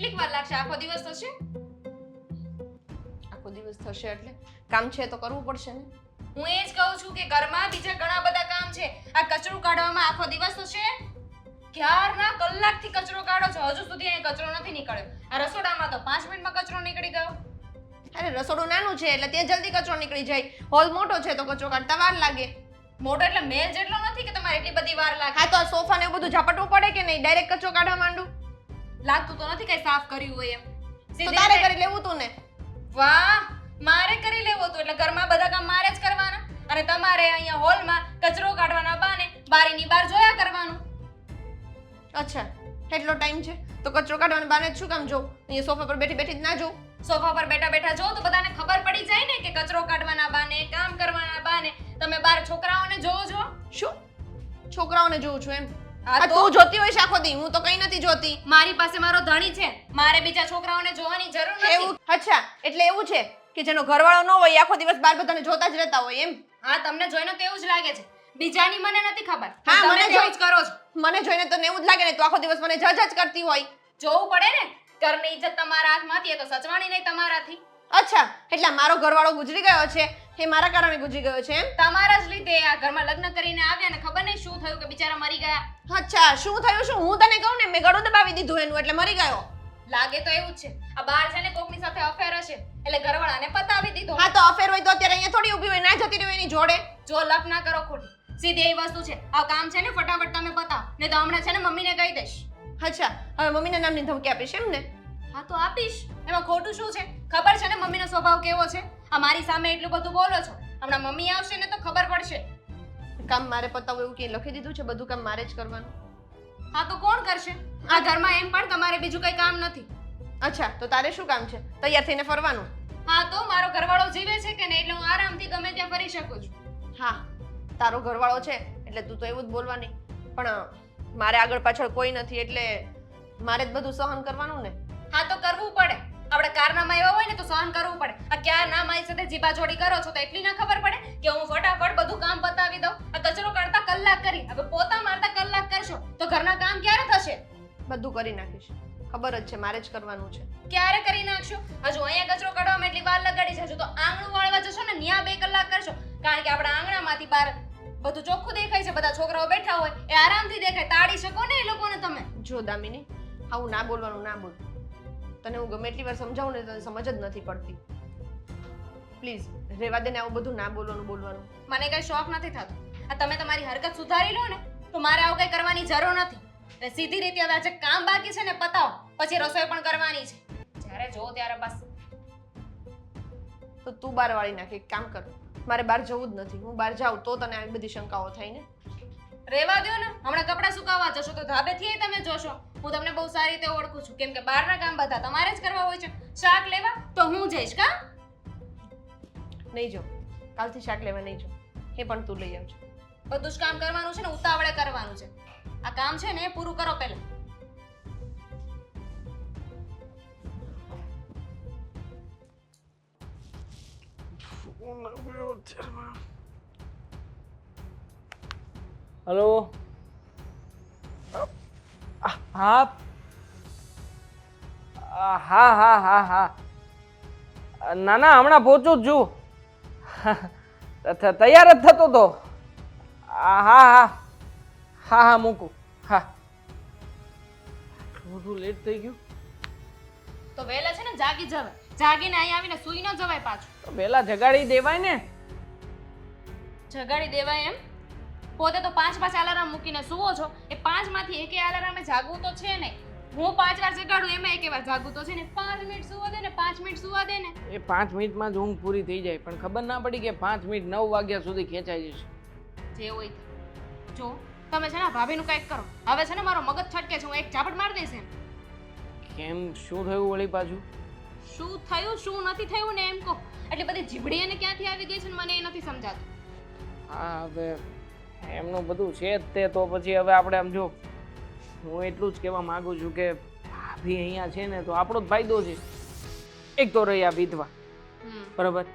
કેટલીક વાર લાગશે? આખો દિવસ થશે? આખો દિવસ થશે એટલે કામ છે તો કરવું પડશે ને. હું એ જ કહું છું કે ઘરમાં બીજા ઘણા બધા કામ છે. આ કચરો કાઢવામાં આખો દિવસ થશે? ક્યારના કલાકથી કચરો કાઢો છો, હજુ સુધી અહીં કચરો નથી નીકળ્યો. આ રસોડામાં તો 5 મિનિટમાં કચરો નીકળી ગયો. અરે રસોડું નાનું છે એટલે ત્યાં જલ્દી કચરો નીકળી જાય. હોલ મોટો છે તો કચરો કાઢતા વાર લાગે. મોટો એટલે મેલ જેટલો નથી કે તમારે એટલી બધી વાર લાગે. હા તો આ સોફા ને એવું બધું ઝાપટવું પડે કે નહીં? ડાયરેક્ટ કચરો કાઢવા માંડું લાગતું તો નથી કઈ સાફ કર્યું હોય એમ. તો તારે કરી લેવું તું ને. વાહ, મારે કરી લેવું હતું. એટલે ઘરમાં બધા કામ મારે જ કરવાના અને તમારે અહીંયા હોલમાં કચરો કાઢવાના બહાને બારીની બહાર જોયા કરવાનું. અચ્છા એટલો ટાઈમ છે તો કચરો કાઢવાને બાને શું કામ જોઉં? અહીંયા સોફા પર બેઠી બેઠી જ ના જોઉં? સોફા પર બેઠા બેઠા જો તો બધાને ખબર પડી જાય ને કે કચરો કાઢવાના બહાને, કામ કરવાના બહાને તમે બાર છોકરાઓને જોવો છો. શું છોકરાઓને જોઉં છું એમ? હા આ તો તું જોતી હોઈશ આખો દી, હું તો કઈ નથી જોતી. મારી પાસે મારો ધણી છે, મારે બીજા છોકરાઓને જોવાની જરૂર નથી. એવું? અચ્છા એટલે એવું છે કે જેનો ઘરવાળો ન હોય આખો દિવસ બાર બધાને જોતા જ રહેતા હોય એમ? હા, તમને જોઈને તો એવું જ લાગે છે. બીજાની મને નથી ખબર. હા, તમે મને તેવું જ કરો છો. મને જોઈને તને એવું જ લાગે ને તું આખો દિવસ મને જજ જ કરતી હોય. જોવું પડે ને, ઘરની ઇજ્જત તમારા હાથમાંથી એ તો સચવાણી નહીં તમારાથી. અચ્છા એટલે મારો ઘરવાળો ગુજરી ગયો છે એ મારા કારણે ગુજરી ગયો છે એમ? તમારા જ લીધે આ ઘરમાં લગ્ન કરીને આવ્યા ને ખબર નહીં શું થયું કે બિચારા મરી ગયા. અચ્છા શું થયું? શું હું તને કહું ને મેં ગળું દબાવી દીધું એનું એટલે મરી ગયો. લાગે તો એવું જ છે. આ બહાર છે ને કોકની સાથે અફેર હશે એટલે ઘરવાળાને પતાવી દીધો. હા તો અફેર હોય તો અત્યારે અહીંયા થોડી ઊભી હોય, ના જતી રહ્યો એની જોડે. જો લપ ના કરો ખોટી. સીધી એવી વસ્તુ છે. આ કામ છે ને ફટાફટ તમે પતાવો ને તો હમણાં છે ને મમ્મીને કહી દઈશ. અચ્છા હવે મમ્મીના નામની ધમકી આપીશ એમ ને? હા તો આપીશ. એમાં ખોટું શું છે? ખબર છે ને મમ્મીનો સ્વભાવ કેવો છે. આ મારી સામે એટલું બધું બોલો છો, હમણાં મમ્મી આવશે ને તો ખબર પડશે. કામ મારે પતાવવું એવું કે લખી દીધું છે? બધું કામ મારે જ કરવાનું? હા તો કોણ કરશે? આ ઘરમાં એમ પણ તમારે બીજું કઈ કામ નથી. અચ્છા તો તારે શું કામ છે? તૈયાર થઈને ફરવાનું? હા તો મારો ઘરવાળો જીવે છે કે નહીં એટલે હું આરામથી ગમે ત્યાં ફરી શકું છું. હા તારો ઘરવાળો છે એટલે તું તો એવું જ બોલવાની, પણ મારે આગળ પાછળ કોઈ નથી એટલે મારે જ બધું સહન કરવાનું ને. હા તો કરવું પડે. આપણે કારનામાં એવા હોય ને તો સહન કરવું પડે. આ ક્યાં ના મારી સાથે જીબાજોડી કરો છો તો એટલી ના ખબર પડે કે હું ફટાફટ બધું કામ પતાવી દઉં. આ કચરો કાઢતા કલાક કરી, હવે પોતા મારતા કલાક કરશો તો ઘરના કામ ક્યારે થશે? બધું કરી નાખીશ, ખબર જ છે મારે જ કરવાનું છે. ક્યારે કરી નાખશો? હજુ અહીંયા કચરો કાઢવામાં એટલી વાર લગાડી છે, હજુ તો આંગણું વાળવા જશો ને ન્યા 2 કલાક કરશો. કારણ કે આપણા આંગણામાંથી બહાર બધું ચોખ્ખું દેખાય છે, બધા છોકરાઓ બેઠા હોય એ આરામથી દેખાય. તાળી શકો ને એ લોકોને તમે. જો દામિની આવું ના બોલવાનું, ના બોલ. તને હું ગમે એટલી વાર સમજાવું ને તને સમજ જ નથી પડતી. પ્લીઝ રેવા દે ને આવું બધું ના બોલવાનું. મને કઈ શોખ નથી થતો. આ તમે તમારી હરકત સુધારી લો ને તો મારે આવું કઈ કરવાની જરૂર નથી. એટલે સીધી રીતે હવે આજે કામ બાકી છે ને પતાવો, પછી રસોઈ પણ કરવાની છે. જ્યારે જો ત્યારે બસ. તો તું બહાર વાળી નાખ, એક કામ કર, મારે બહાર જવું જ નથી. હું બહાર જાઉં તો તને આવી બધી શંકાઓ થાય ને. રેવા દો ને, હમણાં કપડાં સુકાવવા જશો તો ધાબેથી તમે જોશો. હું તમને બહુ સારી રીતે ઓળખું છું, કેમ કે બહારના કામ બધા તમારે જ કરવા હોય છે. શાક લેવા તો હું જઈશ કા? નહીં જાઉં, કાલથી શાક લેવા નહીં જાઉં. એ પણ તું લઈ આવજો. બધું જ કામ કરવાનું છે ને, ઉતાવળે કરવાનું છે. આ કામ છે ને એ પૂરું કરો પહેલા. હલો. હા હા હા હા હા ના ના હમણાં પહોંચું જ છું. તૈયાર જ થતો તો. હા હા હા હા મૂકું. હા થોડું લેટ થઈ ગયું તો વહેલા છે ને જાગી જવાય. જાગીને અહીં આવીને સૂઈ ન જવાય પાછું. તો પહેલા જગાડી દેવાય ને. જગાડી દેવાય એમ? પોતે તો 5 અલાર્મ મૂકીને સૂવો છો. એ 5 માંથી એકે અલાર્મે જાગવું તો છે નહીં. હું 5 વાર જગાડું એમાં એકે વાર જાગવું તો છે ને. 5 મિનિટ સુવા દે ને, 5 મિનિટ સુવા દે ને. એ 5 મિનિટમાં જ ઊંઘ પૂરી થઈ જાય, પણ ખબર ના પડી કે 5 મિનિટ 9 વાગ્યા સુધી ખેંચાઈ જશે. જે હોય જો તમે છે ને ભાભીનું કંઈક કરો. હવે છે ને મારો મગજ છટકે છે, હું એક ઝાપટ મારી દઈશ એમ. કેમ શું થયું વળી પાછું? શું થયું શું નથી થયું ને એમ કહો. એટલે બધી જીભડી એને ક્યાંથી આવી ગઈ છે ને મને એ નથી સમજાતું. હા હવે એમનું બધું છે જ તે, તો પછી હવે આપણે આમ જો હું એટલું જ કહેવા માંગુ છું કે ભાભી અહીંયા છે ને તો આપણો જ ફાયદો છે. એક તો રહી આ વિધવા, બરાબર,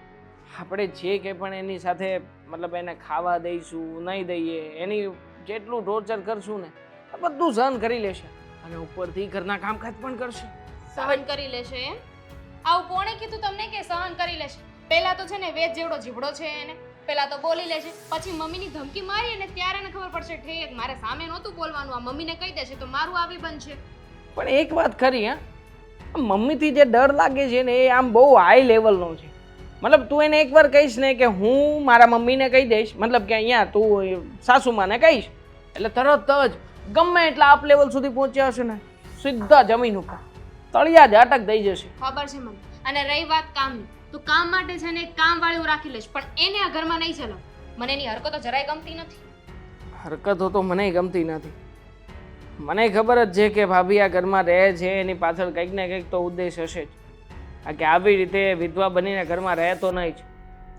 આપણે જે કંઈ પણ એની સાથે મતલબ એને ખાવા દઈશું નહીં દઈએ, એની જેટલું ટોર્ચર કરશું ને બધું સહન કરી લેશે અને ઉપરથી ઘરના કામકાજ પણ કરશે. સહન કરી લેશે એમ? આવું કોણે કીધું તમને કે સહન કરી લેશે? પહેલા તો છે ને વેચ જેવડો જીવડો છે એને, પહેલા તો બોલી લેશે, પછી મમ્મીની ધમકી મારી ને ત્યારે એને ખબર પડશે ઠીક મારે સામે નહોતું બોલવાનું, આ મમ્મીને કહી દેશે તો મારું આવી બનશે. પણ એક વાત ખરી, હા, મમ્મીથી જે ડર લાગે છે ને એ આમ બહુ હાઈ લેવલનો છે. મતલબ તું એને એકવાર કહીશ ને કે હું મારા મમ્મીને કહી દઈશ, મતલબ કે અહીંયા તું સાસુમાને કહીશ એટલે તરત જ ગમે એટલા અપ લેવલ સુધી પહોંચ્યા હશે ને સીધા જમીન ઉપર તળિયા જ અટક દઈ જશે. ખબર છે મને. અને રહી વાત કામની, તો કામ માટે છે ને એક કામવાળી હું રાખી લઈશ, પણ એને આ ઘરમાં નહીં ચલાવ. મને એની હરકતો જરાય ગમતી નથી. હરકતો તો મને ગમતી નથી. મને ખબર જ છે કે ભાભી આ ઘરમાં રહે છે એની પાછળ કંઈક ને કંઈક તો ઉદ્દેશ હશે જ. આ કે આવી રીતે વિધવા બનીને ઘરમાં રહે તો નહીં જ.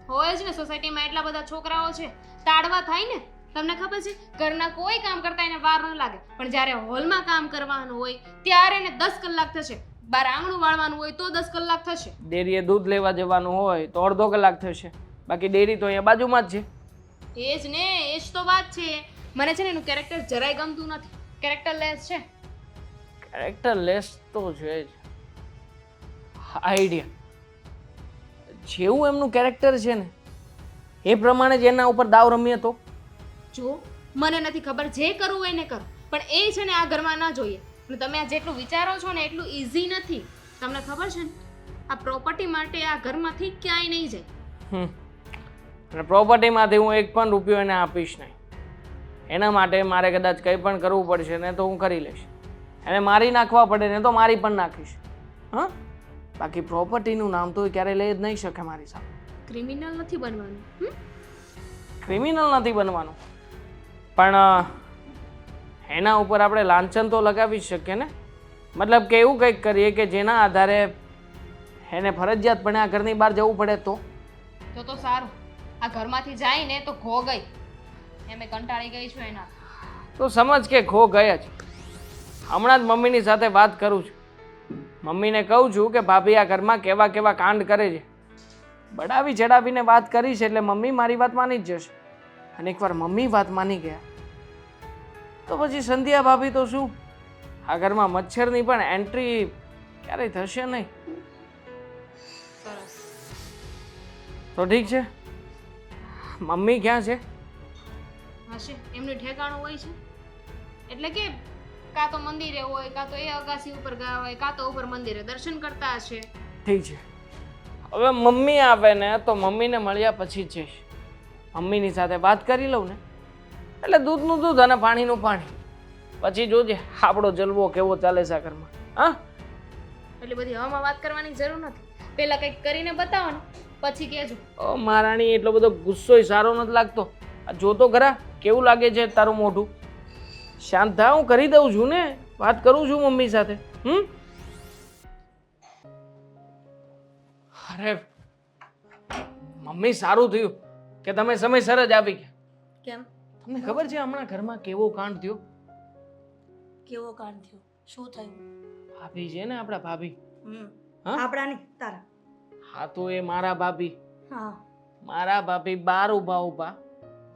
હોય જ ને, સોસાયટીમાં એટલા બધા છોકરાઓ છે, તાડવા થાય ને. તમને ખબર છે ઘરના કોઈ કામ કરતા એને વાર ન લાગે, પણ જ્યારે હોલમાં કામ કરવાનું હોય ત્યારે એને 10 કલાક થશે. બાર આંગણું વાળવાનું હોય તો 10 કલાક થશે. ડેરીએ દૂધ લેવા જવાનું હોય તો અડધો કલાક થશે. બાકી ડેરી તો અહીંયા બાજુમાં જ છે. એ જ ને, એ જ તો વાત છે. મને છે ને એનું કેરેક્ટર જરાય ગમતું નથી. કેરેક્ટર લેસ છે. કેરેક્ટર લેસ તો છે જ. આઈડિયા જેવું એમનું કેરેક્ટર છે ને એ પ્રમાણે જ એના ઉપર દાવ રમીએ તો. જો મને નથી ખબર, જે કરવું એને કરો, પણ એ છે ને આ ઘરમાં ના જોઈએ. અને તમે આ જેટલું વિચારો છો ને એટલું ઈઝી નથી. તમને ખબર છે ને આ પ્રોપર્ટી માટે આ ઘરમાંથી ક્યાંય નહીં જાય. અને પ્રોપર્ટીમાંથી હું એક પણ રૂપિયો એને આપીશ નહીં. એના માટે મારે કદાચ કંઈ પણ કરવું પડશે ને તો હું કરી લઈશ. એને મારી નાખવા પડે ને તો મારી પણ નાખીશ. હા, બાકી પ્રોપર્ટીનું નામ તો એ ક્યારેય લઈ જ નહીં શકે મારી સામે. ક્રિમિનલ નથી બનવાનું. ક્રિમિનલ નથી બનવાનું, પણ એના ઉપર આપણે લાંછન તો લગાવી જ શકીએ ને. મતલબ કે એવું કંઈક કરીએ કે જેના આધારે એને ફરજિયાતપણે આ ઘરની બહાર જવું પડે તો. તો સારું, આ ઘરમાંથી જાય ને તો ખો ગઈ. એમે કંટાળી ગઈ છું એના. તો સમજ કે ખો ગયા જ. હમણાં જ મમ્મીની સાથે વાત કરું છું. મમ્મીને કહું છું કે ભાભી આ ઘરમાં કેવા કેવા કાંડ કરે છે. બડાવી ચડાવીને વાત કરી છે એટલે મમ્મી મારી વાત માની જ જશે. અને એકવાર મમ્મી વાત માની ગયા તો પછી સંધ્યા ભાભી તો શું, આ ઘરમાં મચ્છરની પણ એન્ટ્રી ક્યારેય થશે નહીં. સરસ. તો ઠીક છે, મમ્મી ક્યાં છે? હશે, એમનું ઠેકાણું હોય છે. એટલે કે કાં તો મંદિરે હોય, કાં તો એ અગાસી ઉપર ગયા હોય, કાં તો ઉપર મંદિરે દર્શન કરતા હશે. ઠીક છે, હવે મમ્મી આવે ને તો મમ્મીને મળ્યા પછી જ જઈશ. મમ્મીની સાથે વાત કરી લઉં ને એટલે દૂધનું દૂધ અને પાણીનું પાણી. પછી જોજે આપણો જલવો કેવો ચાલે છે આ ઘરમાં. હા, એટલે બધી હવામાં વાત કરવાની જરૂર નથી. પહેલા કંઈક કરીને બતાવો ને પછી કહેજો. ઓ મહારાણી, એટલો બધો ગુસ્સોય સારો નથી લાગતો. આ જોતો ખરા કેવું લાગે છે તારું મોઢું. શાંત થા, હું કરી દઉં છું ને, વાત કરું છું મમ્મી સાથે. અરે મમ્મી, સારું થયું કે તમે સમયસર જ આવી ગયા. કેમ? તમને ખબર છે હમણાં ઘરમાં કેવો કાંડ થયો? કેવો કાંડ થયો? શું થયું? ભાભી છે ને, આપણા ભાભી. હા? આપણા નહીં, તારા. હા, તો એ મારા ભાભી. હા. મારા ભાભી બાર ઊભા ઊભા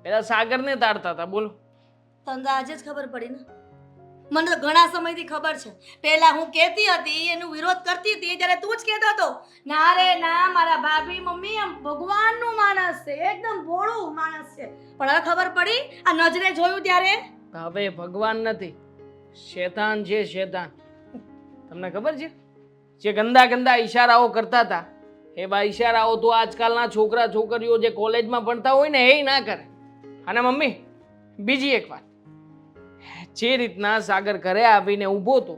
પેલા સાગરને તાડતા હતા. બોલો. તને તો આજે જ ખબર પડી ને? મને તો ઘણા સમયથી ખબર છે. પહેલા હું કહેતી હતી, એનો વિરોધ કરતી હતી, ત્યારે તું જ કહેતો હતો ના રે ના, મારા ભાભી મમ્મી આમ ભગવાનનું માણસ છે, એકદમ ભોળું માણસ છે. પણ હવે ખબર પડી, આ નજરે જોયું ત્યારે હવે ભગવાન નથી, શેતાન છે, શેતાન. તમને ખબર છે જે ગંદા ગંદા ઈશારાઓ કરતા હતા એવા ઈશારાઓ તો આજકાલના છોકરા છોકરીઓ જે કોલેજમાં ભણતા હોય ને એ ના કરે. અને મમ્મી, બીજી એક વાત, જે રીતના સાગર ઘરે આવીને ઊભો હતો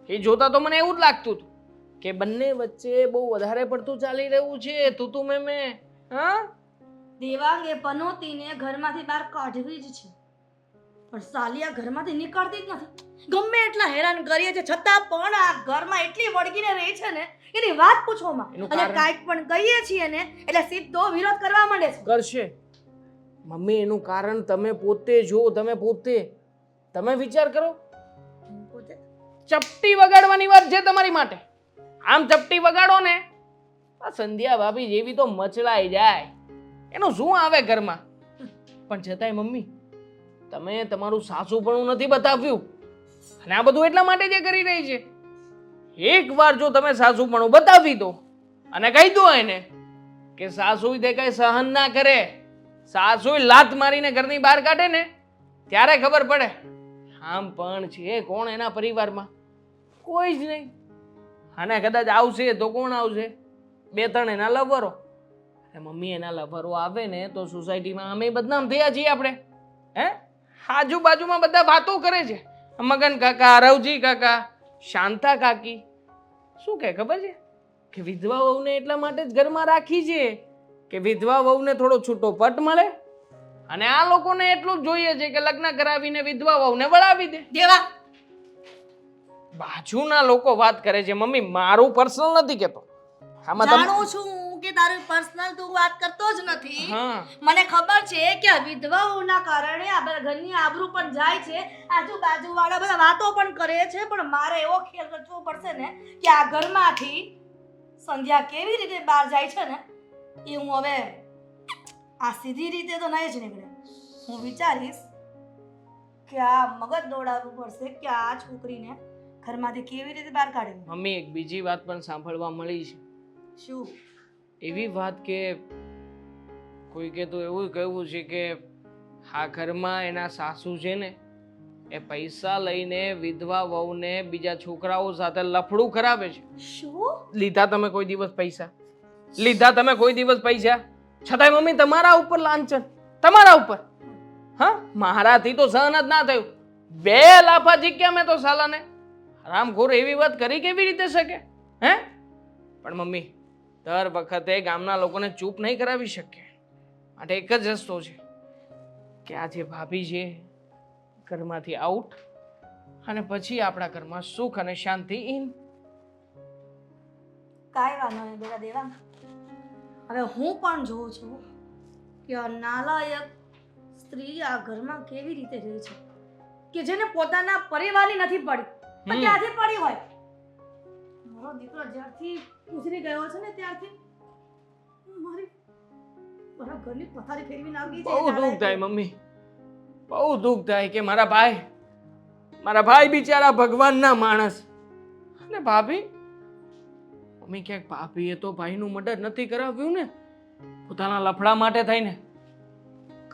એ જોતા તો મને એવું જ લાગતું હતું કે બંને વચ્ચે બહુ વધારે પડતું ચાલી રહ્યું છે, તું મેં. હા, દેવાંગે પનોતીને ઘરમાંથી બહાર કાઢવી જ છે, પણ સાલિયા ઘરમાંથી નીકળતી જ નથી. ગમે એટલા હેરાન કરીએ છે છતાં પણ આ ઘરમાં એટલી વળગીને રહી છે ને, એની વાત પૂછોમાં. એનું અને કારણ? કાંઈક પણ કહીએ છીએ ને એટલે સીધો વિરોધ કરવા માંડે છે. કરશે મમ્મી. એનું કારણ તમે પોતે જો, તમે વિચાર કરો. પોતે ચપટી વગાડવાની વાત છે તમારી માટે. આમ ચપટી વગાડો ને આ સંધ્યા ભાભી જેવી તો મચલાઈ જાય. એનું શું આવે ઘરમાં? પણ છતાંય મમ્મી, તમે તમારું સાસુપણું નથી બતાવ્યું. અને આ બધું એટલા માટે જે કરી રહી છે એકવાર જો તમે સાસુપણું બતાવી દો અને કહી દો એને કે સાસુ તે કઈ સહન ના કરે, સાસુ લાત મારીને ઘરની બહાર કાઢે ને ત્યારે ખબર પડે આમ પણ છે કોણ એના પરિવારમાં? કોઈ જ નહીં. અને કદાચ આવશે તો કોણ આવશે? 2-3 એના લવરો. મમ્મી એના લવરો આવે ને તો સોસાયટીમાં અમે બદનામ થયા છીએ આપણે. હે આજુબાજુમાં બધા વાતો કરે છે, મગન કાકા, રવજી કાકા, શાંતા કાકી. શું કહે ખબર છે કે વિધવા વહુને એટલા માટે જ ઘરમાં રાખી છે કે વિધવા વહુને થોડો છૂટો પટ મળે, અને આ લોકોને એટલું જ જોઈએ છે કે લગ્ન કરાવીને વિધવા વહુને વળાવી દે. દેવા બાજુના લોકો વાત કરે છે મમ્મી, મારું પર્સનલ નથી કહેતો. આમાં તમે જાણું છું કે તારું પર્સનલ તું વાત કરતો જ નથી. હા મને ખબર છે કે આ વિધવાઓના કારણે આ બધા ઘરની આબરૂ પણ જાય છે, આજુબાજુ વાળા બધા વાતો પણ કરે છે, પણ મારે એવો ખ્યાલ રાખવો પડશે ને કે આ ઘરમાંથી સંધ્યા કેવી રીતે બહાર જાય છે ને એ હું હવે આ સીધી રીતે તો નહીં જ નીકળે. હું વિચારીશ કે આ મગજ દોડાવવું પડશે કે આ છોકરીને ઘરમાંથી કેવી રીતે બહાર કાઢવી. મમ્મી એક બીજી વાત પણ સાંભળવા મળી છે. શું? એવી વાત કે કોઈ કે તો એવું કહેવું છે કે આ ઘરમાં એના સાસુ છે ને એ પૈસા લઈને વિધવા વહુને બીજા છોકરાઓ સાથે લફડું કરાવે છે. શું? લીધા તમે કોઈ દિવસ પૈસા? લીધા તમે કોઈ દિવસ પૈસા? છતાંય મમ્મી તમારા ઉપર લાંછન, તમારા ઉપર. હા મારાથી તો સહન જ ના થયું. 2 લાફા જીક્યા મેં તો સાલાને. હરામખોર એવી વાત કરી કેવી રીતે શકે? હે પણ મમ્મી દર વખતે ગામના લોકોને ચૂપ નહીં કરાવી શકીએ, માટે એક જ રસ્તો છે કે આ જે ભાભી છે ઘરમાંથી આઉટ, અને પછી આપણા ઘરમાં સુખ અને શાંતિ ઇન. કાંઈ વાંધો નહીં બેટા દેવા. હવે હું પણ જોઉં છું કે આ નાલાયક સ્ત્રી આ ઘરમાં કેવી રીતે રહે છે, કે જેને પોતાના પરિવારની નથી પડી પણ ક્યાંથી પડી હોય. મારો દીકરો જ્યારથી ગુજરી ગયો છે ને ત્યારથી મારા ઘરની પથારી ફેરવી નાખી છે. બહુ દુઃખ થાય મમ્મી, બહુ દુઃખ થાય કે મારા ભાઈ બિચારા ભગવાનના માણસ, અને ભાભી મમ્મી ક્યાંક ભાભીએ તો ભાઈનું મર્ડર નથી કરાવ્યું ને? પોતાના લફડા માટે થઈને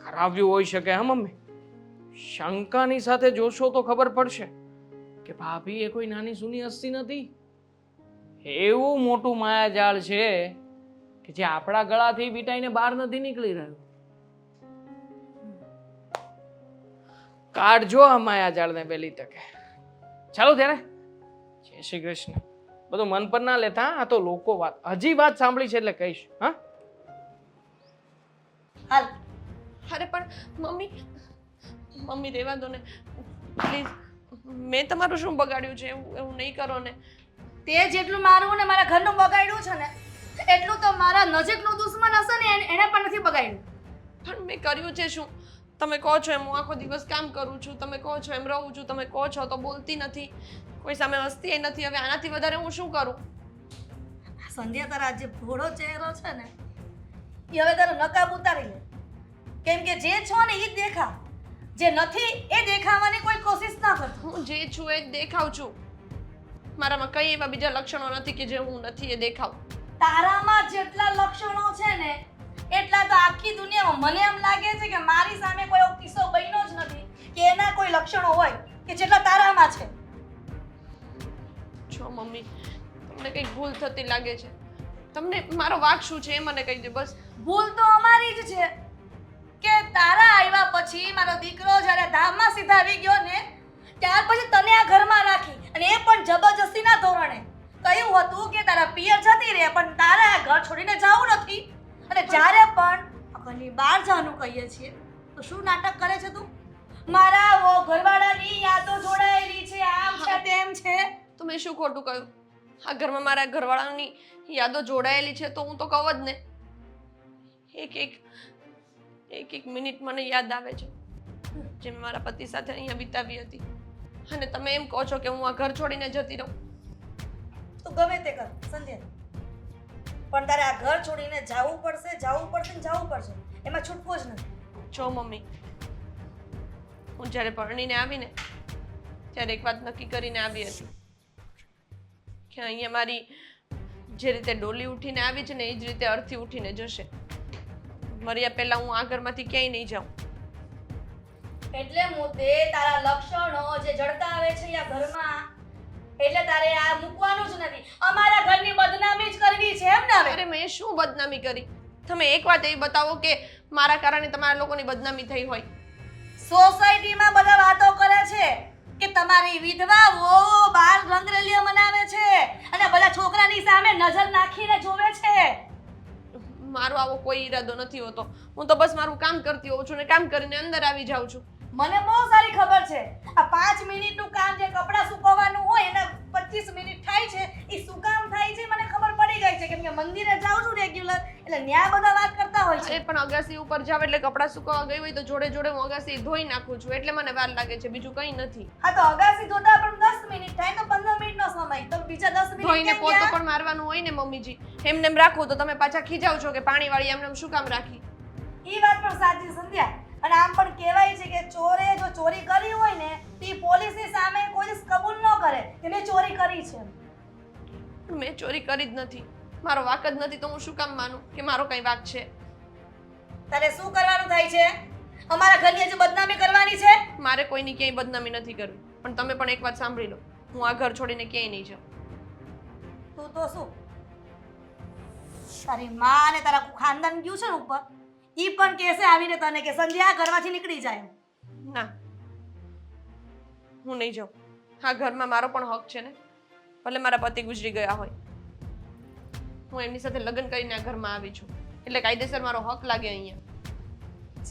કરાવ્યું હોઈ શકે. હા મમ્મી, શંકાની સાથે જોશો તો ખબર પડશે કે ભાભી એ કોઈ નાની સૂની હસ્તી નથી. એવું મોટું માયાજાળ છે કે જે આપણા ગળાથી વીંટાઈને બહાર નથી નીકળી રહ્યું. કાઢજો આ માયાજાળને પહેલી તકે. ચાલો ત્યારે, જય શ્રી કૃષ્ણ. બધું મન પર ના લેતા. આ તો લોકો વાત, હજી વાત સાંભળી છે એટલે કહીશ. હા હાલ. અરે પણ મમ્મી રહેવા દો ને પ્લીઝ. મેં તમારું શું બગાડ્યું છે? એવું નહીં કરો ને. તે જેટલું મારું ને મારા ઘરનું બગાડ્યું છે ને એટલું તો મારા નજીકનો દુશ્મન હશે ને એને પણ નથી બગાડ્યું. પણ મેં કર્યું છે શું? તમે કહો છો એમ હું આખો દિવસ કામ કરું છું, તમે કહો છો એમ રહું છું, તમે કહો છો તો બોલતી નથી, કોઈ સામે હસતી એ નથી. હવે આનાથી વધારે હું શું કરું? સંધ્યા તારા જે ભોળો ચહેરો છે ને એ હવે તારો નકાબ ઉતારી લે. કેમ કે જે છો ને એ જ દેખાવ, જે નથી એ દેખાવાની કોઈ કોશિશ ના કરતો. હું જે છું એ જ દેખાવ છું. મારામાં કઈ એવા બીજા લક્ષણો નથી કે જે હું નથી એ દેખાવ. તારામાં જેટલા લક્ષણો છે ને એટલા તો આખી દુનિયામાં મને એમ લાગે છે કે મારી સામે કોઈ એવો કિસ્સો બન્યો જ નથી કે એના કોઈ લક્ષણો હોય કે જેટલા તારામાં છે. જો મમ્મી તમને કંઈક ભૂલ થતી લાગે છે. તમને મારો વાંક શું છે એ મને કહી દે બસ. ભૂલ તો અમારી જ છે કે તારા આવ્યા પછી મારો દીકરો જ્યારે ધામમાં સીધાવી ગયો ને ત્યાર પછી તને આ ઘરમાં રાખી, અને એ પણ જબરજસ્તીના ધોરણે. કહ્યું હતું કે તારા પિયર જતી રહે પણ તારે આ ઘર છોડીને જવું નથી, અને જ્યારે પણ ઘરની બહાર જવાનું કહીએ છીએ તો શું નાટક કરે છે તું? મારા ઘરવાળાની યાદો જોડાયેલી છે, આમ છે તેમ છે. તો મેં શું ખોટું કહ્યું? આ ઘરમાં મારા ઘરવાળાની યાદો જોડાયેલી છે તો હું તો કહું જ ને. એક મિનિટ મને યાદ આવે છે જે મેં મારા પતિ સાથે અહીંયા વિતાવી હતી, અને તમે એમ કહો છો કે હું આ ઘર છોડીને જતી રહું. તું ગમે તે કર સંધ્યા, પણ તારે આ ઘર છોડીને જવું પડશે. એમાં છૂટકો જ નથી. જો મમ્મી, હું જ્યારે પરણીને આવીને ત્યારે એક વાત નક્કી કરીને આવી હતી કે અહીંયા મારી જે રીતે ડોલી ઉઠીને આવી છે ને એ જ રીતે અર્થી ઉઠીને જશે. મર્યા પહેલા હું આ ઘરમાંથી ક્યાંય નહીં જાઉં. એટલે મુદ્દે તારા લક્ષણો જે જડતા આવે છે આ ઘરમાં એટલે તારે આ મૂકવાનું જ નથી. અમારા ઘરની બદનામી જ કરવી છે એમ ને હવે? અરે મેં શું બદનામી કરી? તમે એક વાત એવી બતાવો કે મારા કારણે તમારા લોકોની બદનામી થઈ હોય. સોસાયટીમાં બધા વાતો કરે છે કે તમારી વિધવા વહુ બાર રંગરેલીઓ મનાવે છે અને બધા છોકરાની સામે નજર નાખીને જોવે છે. મારો આવો કોઈ ઈરાદો નથી હોતો. હું તો બસ મારું કામ કરતી હોઉં છું ને કામ કરીને અંદર આવી જાઉં છું. મને બહુ સારી ખબર છે આ 5 મિનિટનું કામ જે કપડાં સુકવવાનું હોય એના 25 મિનિટ થાય છે એ શું કામ થાય છે મને ખબર પડી ગઈ છે કેમ કે મંદિરે જાઉં છું રેગ્યુલર એટલે ન્યા બધા વાત કરતા હોય છે. અરે પણ અગાસી ઉપર જાવ એટલે કપડાં સુકવવા ગઈ હોય તો જોડે જોડે હું અગાસી ધોઈ નાખું છું એટલે મને વાર લાગે છે, બીજું કંઈ નથી. હા તો અગાસી ધોતા પણ 10 મિનિટ થાય તો 15 મિનિટનો સમય તો બીજા 10 મિનિટ ધોઈને કેમ પોતું ગયા? પણ મારવાનું હોય ને મમ્મીજી. એમને એમ રાખો તો તમે પાછા ખીજાવ છો કે પાણીવાળી એમને એમ શું કામ રાખી? ઈ વાત પણ સાચી સંધ્યા. અને આમ પણ કહેવાય છે કે ચોરે જો ચોરી કરી હોય ને તે પોલીસની સામે કોઈ દિવસ કબૂલ ન કરે કે મેં ચોરી કરી છે. મેં ચોરી કરી જ નથી. મારો વાક જ નથી તો હું શું કામ માનું કે મારો કઈ વાક છે? તારે શું કરવાનું થાય છે? અમારા ઘરની જે બદનામી કરવાની છે? મારે કોઈની ક્યાંય બદનામી નથી કરવી. પણ તમે પણ એક વાત સાંભળી લો, હું આ ઘર છોડીને ક્યાંય નહીં જાઉં. તું તો શું તારી માં અને તારા ખાનદાન ગયું છે ને ઉપર ઈ પણ કહેશે આવીને તને કે સંધ્યા ઘરમાંથી નીકળી જાય. ના, હું નહીં જાઉં. આ ઘરમાં મારો પણ હક છે ને. ભલે મારા પતિ ગુજરી ગયા હોય, હું એમની સાથે લગ્ન કરીને આ ઘરમાં આવી છું એટલે કાયદેસર મારો હક લાગે અહીંયા.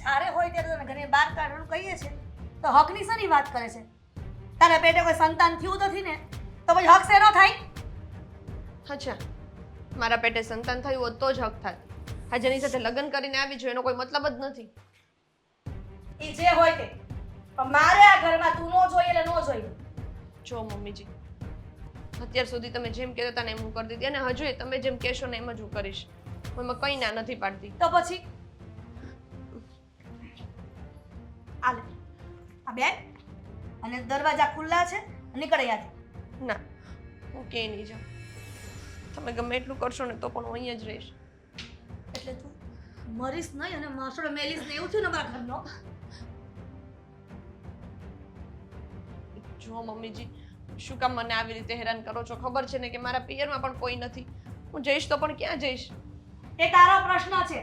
જ્યારે હોય ત્યારે તને ઘરે બહાર કાઢવાનું કહીએ છે તો હકની શેની વાત કરે છે? તારા પેટે કોઈ સંતાન થયું નથી ને તો પછી હક શેનો થાય? અચ્છા, મારા પેટે સંતાન થયું હોત તો જ હક થાય. આ જેની સાથે લગ્ન કરીને આવી છું એનો કોઈ મતલબ જ નથી. ઈ જે હોય તે પણ મારે આ ઘરમાં તું નો જોઈએ એટલે નો જોઈએ. જો મમ્મીજી, અત્યાર સુધી તમે જેમ કહેતા હતા ને એમ હું કરી દીધી અને હજુ તમે જેમ કહેશો ને એમ જ હું કરીશ. હું એમાં કંઈ ના નથી પાડતી. તો પછી આલે આ બેગ અને દરવાજા ખુલ્લા છે નીકળ અહીંયાથી. ના, હું ક્યાંય નહીં જાઉં. તમે ગમે એટલું કરશો ને તો પણ હું અહીંયા જ રહીશ. એટલે તું મરીશ નહીં અને માસડો મેલીશ ને એવું થયું ને મારા ઘરનો? જો મમ્મીજી, શું કામ મને આવી રીતે હેરાન કરો છો? ખબર છે ને કે મારા પિયરમાં પણ કોઈ નથી. હું જઈશ તો પણ ક્યાં જઈશ? એ તારો પ્રશ્ન છે.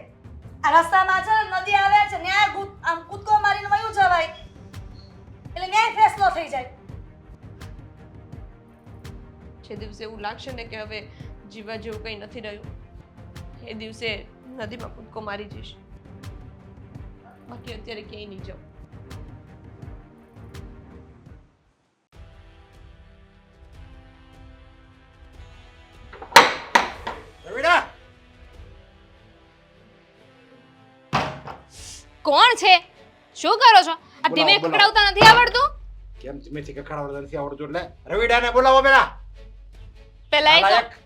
આ રસ્તામાં છે ને નદી આવે છે ન્યાય આમ કૂદકો મારીને વયું જવાય એટલે ન્યાય ફેસલો થઈ જાય. જે દિવસે એવું લાગશે ને કે હવે જીવા જેવું કંઈ નથી રહ્યું એ દિવસે નદીમાં કૂદકો મારી જઈશ. બાકી અત્યારે ક્યાંય નહીં જાઉં. રવિડા, કોણ છે? શું કરો છો? આ ધીમે બોલાવો. ખકડાવતા નથી આવડતું? કેમ ધીમેથી કખાડવા નથી આવડતું? એટલે રવિડાને બોલાવો પેલા. પેલા એ નાલાયક.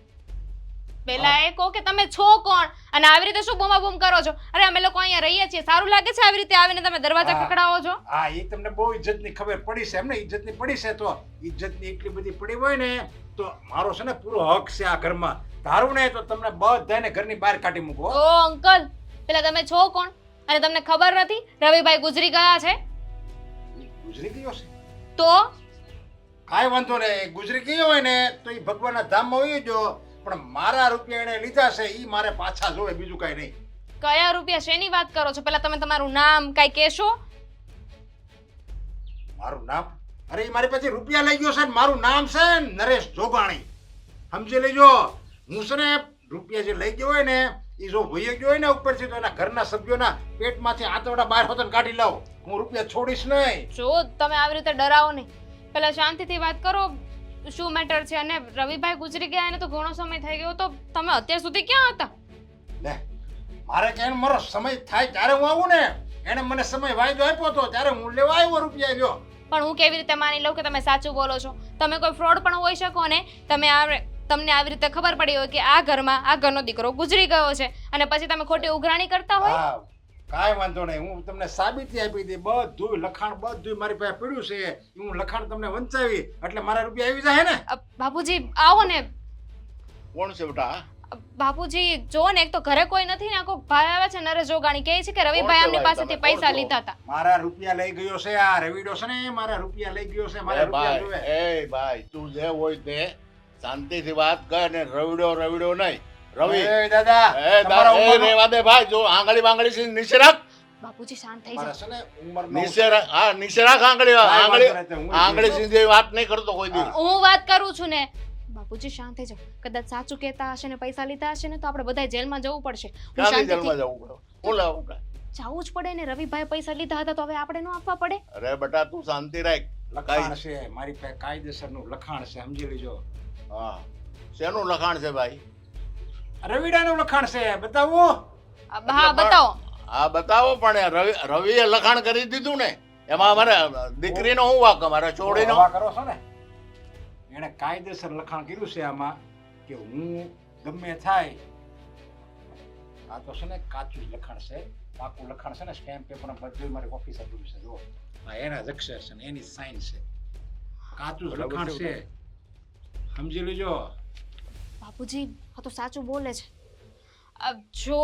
પેલા એ કહો કે તમે છો કોણ અને આવી રીતે શું બૂમાબૂમ કરો છો? અરે અમે લોકો અહીંયા રહીએ છીએ, સારું લાગે છે આવી રીતે આવીને તમે દરવાજા હા. ખકડાવો છો? હા, એ તમને બહુ ઇજ્જતની ખબર પડી છે એમ ને? ઇજ્જતની પડી છે તો ઇજ્જતની એટલી બધી પડી હોય ને તો મારો છે ને પૂરો હક છે આ ઘરમાં. તારું ને તો તમને બધાને ઘરની બહાર કાઢી મૂકો. ઓ અંકલ, પેલા તમે છો કોણ અને તમને ખબર નથી રવિભાઈ ગુજરી ગયા છે? ગુજરી ગયો છે? તો કાંઈ વાંધો નહીં, ગુજરી ગયો હોય ને તો એ ભગવાનના ધામમાં હોય જો, પણ મારા રૂપિયા એને લીધા છે એ મારે પાછા જોવે, બીજું કાંઈ નહીં. કયા રૂપિયા શેની વાત કરો છો? પેલા તમે તમારું નામ કાઈ કહેશો? મારું નામ? અરે એ મારી પાસે રૂપિયા લઈ ગયો છે ને મારું નામ છે નરેશ જોગાણી. સમજી લેજો. હું છે ને રૂપિયા જે લઈ ગયો હોય ને એ જો વહી ગયો હોય ને ઉપરથી તો એના ઘરના સભ્યોના પેટમાંથી આંતરડા બહાર હોતને કાઢી લાવ. હું રૂપિયા છોડીશ નહીં. જો તમે આવી રીતે ડરાવો નહીં, પેલા શાંતિથી વાત કરો. શું મેટર છે? અને રવિભાઈ ગુજરી ગયા એને તો ઘણો સમય થઈ ગયો, તો તમે અત્યાર સુધી ક્યાં હતા? લે, મારે ક્યાંય મારો સમય થાય ત્યારે હું આવું ને. એને મને સમય વાયદો આપ્યો હતો ત્યારે હું લેવા આવ્યો રૂપિયા લ્યો. પણ હું કેવી રીતે માની લઉં કે તમે સાચું બોલો છો? તમે કોઈ ફ્રોડ પણ હોઈ શકો ને. તમને આવી રીતે ખબર પડી હોય કે આ ઘરમાં આ ઘરનો દીકરો ગુજરી ગયો છે અને પછી તમે ખોટી ઉઘરાણી કરતા હોય. હા, કાંઈ વાંધો નહીં, હું તમને સાબિતી આપી દઈ. બધું લખાણ બધું મારી પાસે પડ્યું છે. હું લખાણ તમને વંચાવી એટલે મારા રૂપિયા આવી જાય ને. બાપુજી આવો ને, કોણ છે બેટા? બાપુજી જો ને, એક તો ઘરે કોઈ નથી ને, આખો ભાઈ આવે છે નરેશ જોગાણી કહે છે કે રવિભાઈ કોણ છે આમની ભાઈ? પાસેથી તમે પૈસા કોણ છો? લીધા હતા. મારા રૂપિયા લઈ ગયો છે આ રવિડો છે ને, મારા રૂપિયા લઈ ગયો છે, મારા એ રૂપિયા ભાઈ, જોવે. એ ભાઈ, તું જે હોય તે શાંતિથી વાત કર ને રવિડો નહીં. રવિ, એ દાદા એ તમારા એ ઉંમરનો- રેવા દે ભાઈ, જો આંગળી બાંગળી છે નીચે રાખ. બાપુજી શાંત થઈ મારા જાઓ. છે ને ઉંમરનો- નીચે રાખ, હા નીચે રાખ આંગળી. કાંઈ આંગળી વાંધો નથી, હું આંગળી જોઈ સીધી વાત નહીં કરતો કોઈ દી. હા. હું વાત કરું છું ને. બાપુજી શાંત થઈ જાઓ. કદાચ સાચું કહેતા હશે ને પૈસા લીધા હશે ને તો આપણે બધા જેલમાં જવું પડશે. હું ક્યાંથી શાંતિથી જેલમાં જવું પડે? હું લાવું પડે? જવું જ પડે ને. રવિભાઈ પૈસા લીધા હતા તો હવે આપણે ન આપવા પડે. અરે બેટા તું શાંતિ રાખ. લખાણ છે મારી પાસે કાયદેસરનું લખાણ છે, સમજી લેજો. હા, શેનું લખાણ છે ભાઈ? રવિડાનું લખાણ છે, બતાવો. હા બતાવો. હા બતાવો, પણ રવિએ લખાણ કરી દીધું ને, એમાં અમારે દીકરીનો શું વાંક, અમારે છોડીનો? હવા કરો છો ને, એણે કાયદેસર લખાણ કર્યું છે આમાં કે હું ગમે થાય, આ તો છે ને કાચું જ લખાણ છે, પાકું લખાણ છે ને, સ્ટેમ્પ પેપર બધું મારી ઓફિસ આપ્યું છે. જો આ એના જ અક્ષર છે ને એની સાઇન છે, કાચું જ લખાણ છે, સમજી લેજો. બાપુજી આ તો સાચું બોલે છે. જો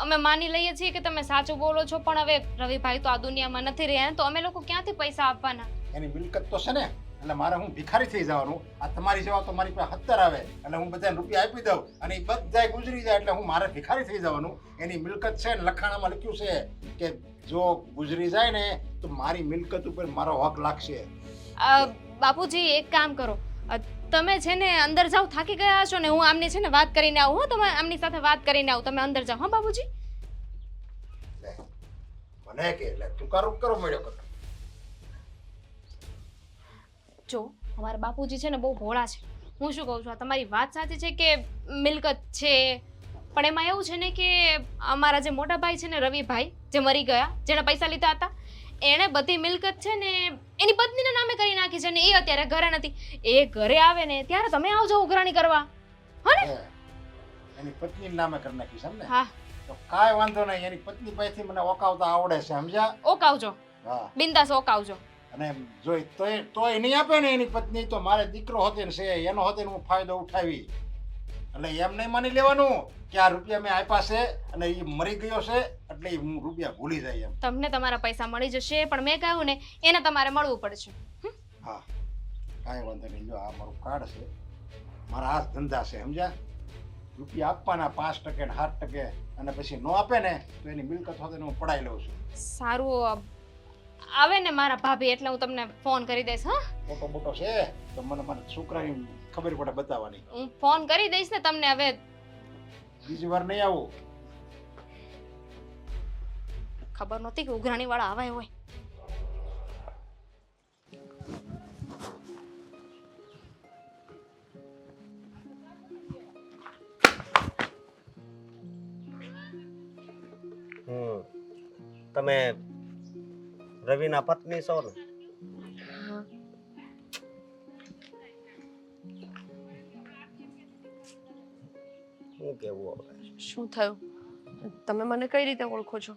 અમે માની લઈએ છીએ કે તમે સાચું બોલો છો, પણ હવે રવિભાઈ તો આ દુનિયામાં નથી રહ્યા ને, તો અમે લોકો ક્યાંથી પૈસા આપવાના? એની મિલકત તો છે ને, એટલે મારે હું ભિખારી થઈ જવાનું. આ તમારી જેવા તો મારી પાસે 70 આવે એટલે હું બધાને રૂપિયા આપી દઉં અને એ બધાય ગુજરી જાય એટલે હું મારે ભિખારી થઈ જવાનું. એની મિલકત છે ને, લખાણામાં લખ્યું છે કે જો ગુજરી જાય ને તો મારી મિલકત ઉપર મારો હક લાગશે. બાપુજી એક કામ કરો, તમે છે ને અંદર જાઓ, થાકી ગયા હશો ને, હું આમની છે ને વાત કરીને આવું. હો, તમે આમની સાથે વાત કરીને આવું, તમે અંદર જાઓ. હા બાપુજી. લે, મને કે એટલે તું કરો મળ્યો કર. જો અમારા બાપુજી છે ને બહુ ભોળા છે. હું શું કહું છું, આ તમારી વાત સાચી છે કે મિલકત છે, પણ એમાં એવું છે ને કે અમારા જે મોટા ભાઈ છે ને રવિભાઈ, જે મરી ગયા, જેણે પૈસા લીધા હતા, એણે બધી મિલકત છે ને એની પત્નીના નામે કરી નાખી છે ને એ અત્યારે ઘરે નથી. એ ઘરે આવે ને ત્યારે તમે આવજો ઉઘરાણી કરવા. એની પત્ની નામે કરી નાખી છે ને? હા. તો કાંઈ વાંધો નહીં, એની પત્ની પાસેથી મને ઓકાવતા આવડે છે, સમજ્યા? ઓકાવજો, હા. બિંદાસ ઓકાવજો. અને જો તોય નહીં આપે ને એની પત્ની, તો મારે દીકરો હોતે ને છે, એનો હોતે ને હું ફાયદો ઉઠાવી. એટલે એમ નહીં માની લેવાનું કે આ રૂપિયા મેં આપ્યા છે અને એ મરી ગયો છે એટલે ઈ હું રૂપિયા ભૂલી જાય એમ. તમને તમારા પૈસા મળી જશે, પણ મેં કહ્યું ને એને તમારે મળવું પડશે. હા, કાંઈ વાંધો નહીં. જો આ મારું કાર્ડ છે, મારા આ જ ધંધા છે, સમજ્યા? રૂપિયા આપવાના 5% ને 7%, અને પછી ન આપે ને તો એની મિલકત હોતે હું પડાઈ લઉં છું. સારું, આવે ને મારા ભાભી એટલે હું તમને ફોન કરી દઈશ. હા, મોટો મોટો છે તો મને છોકરાની ખબર પડે બતાવવાની. હું ફોન કરી દઈશ ને તમને. હવે બીજી વાર નહીં આવું. ખબર નહોતી કે ઉઘરાણી વાળા આવા હોય. તમે રવિના પત્ની છો ને? શું કેવું હવે? શું થયું? તમે મને કઈ રીતે ઓળખો છો?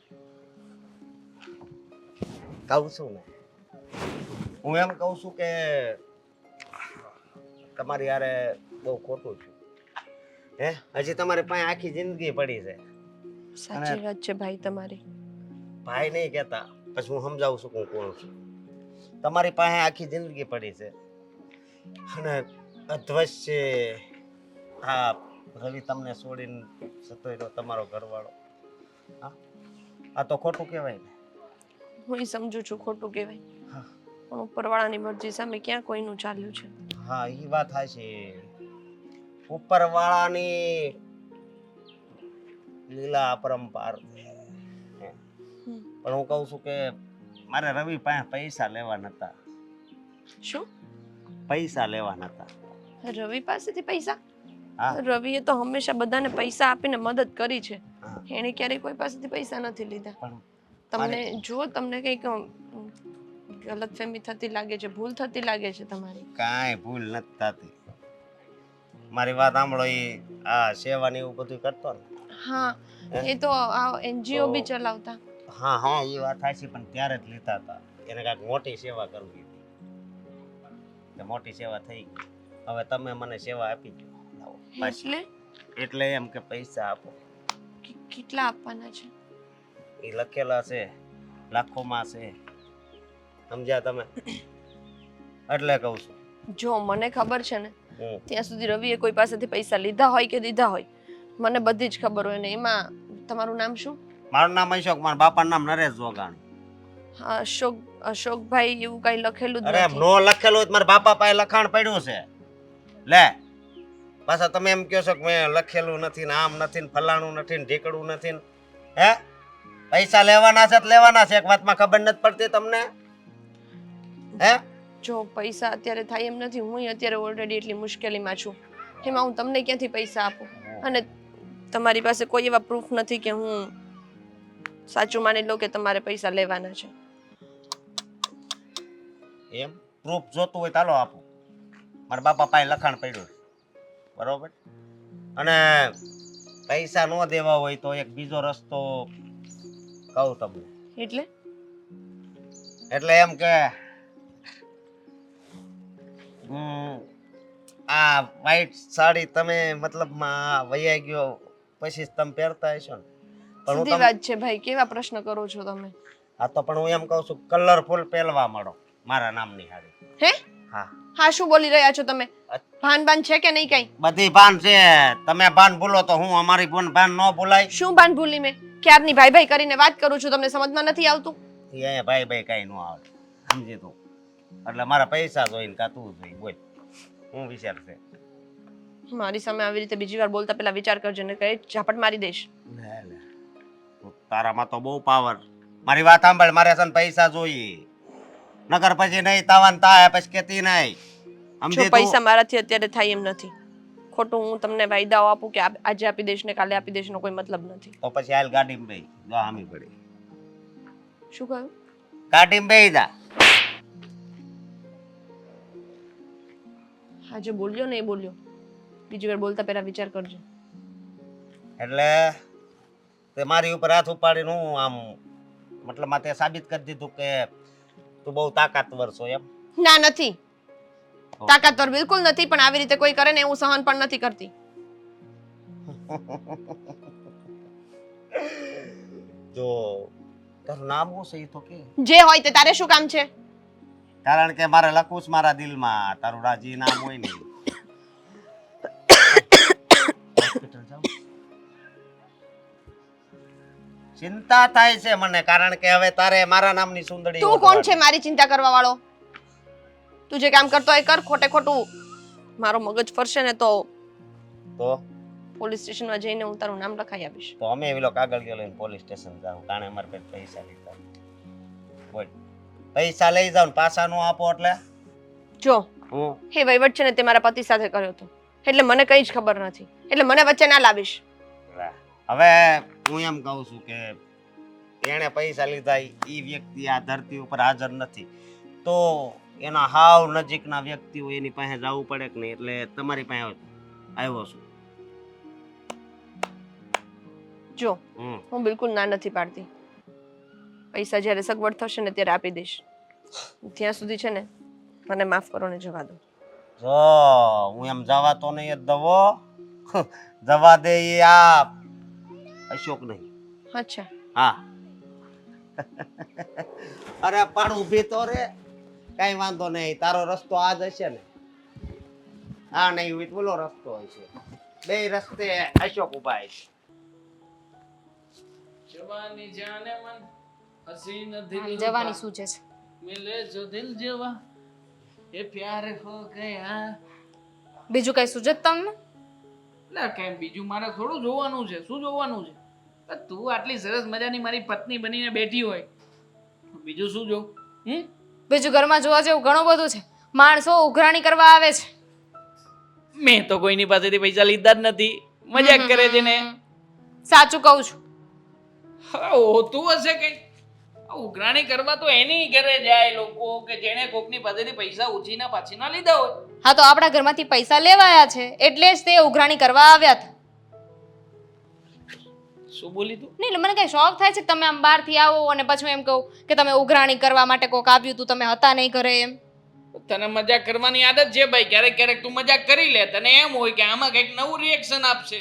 કહું છું ને, હું એમ કહું છું કે તમારી યારે બહુ ખોટું છું. હજી તમારી પાસે આખી જિંદગી પડી છે. સાચી વાત છે ભાઈ તમારી. ભાઈ નહીં કહેતા, પછી હું સમજાવું છું કે હું કોણ છું. તમારી પાસે આખી જિંદગી પડી છે અને અધવશ્ય હા રવિ તમને છોડીને જતો રહ્યો, તમારો ઘરવાળો. હા, આ તો ખોટું કહેવાય ને. હું સમજુ છું ખોટું કહેવાય, હા. પણ ઉપરવાળાની મરજી સામે ક્યાં કોઈનું ચાલ્યું છે? હા, એ વાત થાય. ઉપરવાળાની લીલા અપરંપાર. પણ હું કહું છું કે મારે રવિ પાસે પૈસા લેવા નતા. શું? પૈસા લેવા નતા. રવિ પાસેથી પૈસા? હા. રવિએ તો હંમેશા બધાને પૈસા આપીને મદદ કરી છે. હા. એણે ક્યારેય કોઈ પાસેથી પૈસા નથી લીધા. પણ તમને જો તમને કંઈક ગલતફહેમી થતી લાગે છે, ભૂલ થતી લાગે છે તમારી. કાંઈ ભૂલ નથી થતી. મારી વાત સાંભળો, આ સેવાની એવું બધું કરતો ને. હા, એ તો આ એનજીઓ બી ચલાવતા. હા હા, એ વાત થાય છે, પણ ત્યારે જ લીધા હતા. એને કાંઈક મોટી સેવા કરવી હતી. મોટી સેવા થઈ ગઈ. હવે તમે મને સેવા આપી દો. લાવો પાછી. એટલે એટલે એમ કે પૈસા આપો. કેટલા આપવાના છે? એ લખેલા છે, લાખોમાં છે, સમજ્યા તમે? એટલે કહું છું. જો મને ખબર છે ને હમ. ત્યાં સુધી રવિએ કોઈ પાસેથી પૈસા લીધા હોય કે દીધા હોય મને બધી જ ખબર હોય ને એમાં તમારું નામ શું? મારું નામ અશોક, મારા બાપાનું નામ નરેશ જોગાણી. હા, અશોકભાઈ એવું કઈ લખેલું જ અરે નથી. નો લખેલું હોય તો મારા બાપા પાસે લખાણ પડ્યું છે. લે પાછા તમે એમ કહો છો કે મેં લખેલું નથી ને આમ નથી ને ફલાણું નથી ને ઢીકડું નથી ને. હે પૈસા લેવાના છે તો લેવાના છે, એક વાતમાં ખબર નથી પડતી તમને? હે જો પૈસા અત્યારે થાય એમ નથી, હું અત્યારે ઓલરેડી એટલી મુશ્કેલીમાં છું, એમાં હું તમને ક્યાંથી પૈસા આપું? અને તમારી પાસે કોઈ એવા પ્રૂફ નથી કે હું સાચું માની લઉં કે તમારે પૈસા લેવાના છે. એમ પ્રૂફ જોતું હોય ચાલો આપું. મારા બાપા પાસે લખાણ પડ્યું છે, બરોબર? અને પૈસા ન દેવા હોય તો એક બીજો રસ્તો કહું તમને. એટલે એમ કે આ વ્હાઈટ સાડી તમે મતલબમાં વૈયા ગયો પછી જ તમે પહેરતા હશો ને? પણ હું સીધી તમને વાત છે ભાઈ, કેવા પ્રશ્ન કરો છો તમે? હા તો પણ હું એમ કહું છું કલરફુલ પહેરવા માંડો મારા નામની સાડી. હે હા હા, શું બોલી રહ્યા છો તમે? ભાન છે કે નહીં કઈ? બધી ભાન છે. તમે ભાન ભૂલો તો હું અમારી ભાન ન ભૂલાય. શું ભાન ભૂલી મેં? ક્યારની ભાઈ ભાઈ કરીને વાત કરું છું, તમને સમજમાં નથી આવતું? અહીંયા ભાઈ ભાઈ કઈ ન આવે, સમજી તું? એટલે મારા પૈસા જોઈને કા તું જોઈ બોલ હું વિચાર છે? મારી સામે આવી રીતે બીજી વાર બોલતા પહેલા વિચાર કરજો ને કઈ ઝાપટ મારી દઈશ. તારામાં તો બહુ પાવર. મારી વાત સાંભળ, મારે છે ને પૈસા જોઈએ, નકર પછી નહીં તાવાન તાય પછી કેતી નહીં. જો સમજી પૈસા તું? મારાથી અત્યારે થાય એમ નથી. ખોટું હું તમને વાયદાઓ આપું કે આજે આપી દઈશ ને કાલે આપી દઈશ નો કોઈ મતલબ નથી. તો પછી હાલ ગાડીમાં બેહી જો હામી પડી. શું કહ્યું? ગાડીમાં બેહી જા. આજે બોલ્યો ને એ બોલ્યો, બીજી વાર બોલતા પહેલા વિચાર કરજો. એટલે તે મારી ઉપર હાથ ઉપાડીને હું આમ મતલબ તે સાબિત કરી દીધું કે તું બહુ તાકાતવર છો એમ? ના નથી, તાકાતવર બિલકુલ નથી, પણ આવી રીતે કોઈ કરે ને હું સહન પણ નથી કરતી. જો તારું નામ શું છે એ તો કે? જે હોય તે તારે શું કામ છે? કારણ કે મારે લખવું છે મારા દિલમાં, તારું રાજી નામ હોય ને. હોસ્પિટલ જાઉં? ચિંતા થાય છે મને, કારણ કે હવે તારે મારા નામની સુંદરી. તું કોણ છે મારી ચિંતા કરવા વાળો? તું જે કામ કરતો હોય કર, ખોટે ખોટું મારો મગજ ફરશે ને તો પોલીસ સ્ટેશનમાં જઈને હું તારું નામ લખાઈ આપીશ. તો અમે એવી કાગળ લઈને પોલીસ સ્ટેશન જાવ, કાણે અમારે પાસે પૈસા લીધા. બોલ પૈસા લઈ જાવ ને પાછા નો આપો એટલે? જો હું એ વહીવટ છે ને તે મારા પતિ સાથે કર્યો હતો, એટલે મને કઈ જ ખબર નથી, એટલે મને વચ્ચે ના લાવીશ. હવે હું એમ કહું છું કે એને પૈસા લીધા ઈ વ્યક્તિ આ ધરતી ઉપર હાજર નથી, તો એના હાવ નજીકના વ્યક્તિઓ એની પાસે જવું પડે કે નહીં, એટલે તમારી પાસે આવ્યો છું. જો હું બિલકુલ ના નથી પાડતી, પૈસા જ્યારે સગવડ થશે ને ત્યારે આપી દઈશ. ત્યાં સુધી છે ને મને માફ કરો ને જવા દો. જો હું એમ જવા તો નહીં જ દવો, જવા દે ઈ આ અશોક નહીં. અચ્છા, હા. અરે પણ ઊભી તો રે, કઈ વાંધો નહીં, તારો રસ્તો આ જ હશે ને? હા નહીં હોય બોલો રસ્તો હશે, બે રસ્તે અશોક ઉભા છે. જવાની જાને મન હસીન દિલ જવાની શું છે? મિલે જો દિલ જેવા એ પ્યાર હો ગયા. બીજું કઈ સુજત તમને? એટલે કેમ બીજું મારે થોડું જોવાનું છે? શું જોવાનું છે? તું આટલી સરસ મજાની મારી પત્ની બનીને બેઠી હોય, બીજું શું જોઉં? બીજું ઘરમાં જોવા જેવું ઘણું બધું છે. માણસો ઉઘરાણી કરવા આવે છે. મેં તો કોઈની પાસેથી પૈસા લીધા જ નથી, મજાક કરે છે ને. સાચું કહું છું. હા હોતું હશે કઈ. ઉઘરાણી કરવા તો એની ઘરે જાય લોકો કે જેણે કોકની પાસેથી પૈસા ઉછીના પાછીના લીધા હોય. હા તો આપણા ઘરમાંથી પૈસા લેવાયા છે એટલે જ તે ઉઘરાણી કરવા આવ્યા હતા. શું બોલી તું? નહીં એટલે મને કઈ શોખ થાય છે કે તમે આમ બહારથી આવો અને પછી એમ કહું કે તમે ઉઘરાણી કરવા માટે કોક આવ્યું તું, તમે હતા નહીં ઘરે એમ. તને મજાક કરવાની આદત છે ભાઈ, ક્યારેક ક્યારેક તું મજાક કરી લે, તને એમ હોય કે આમાં કંઈક નવું રિએક્શન આપશે.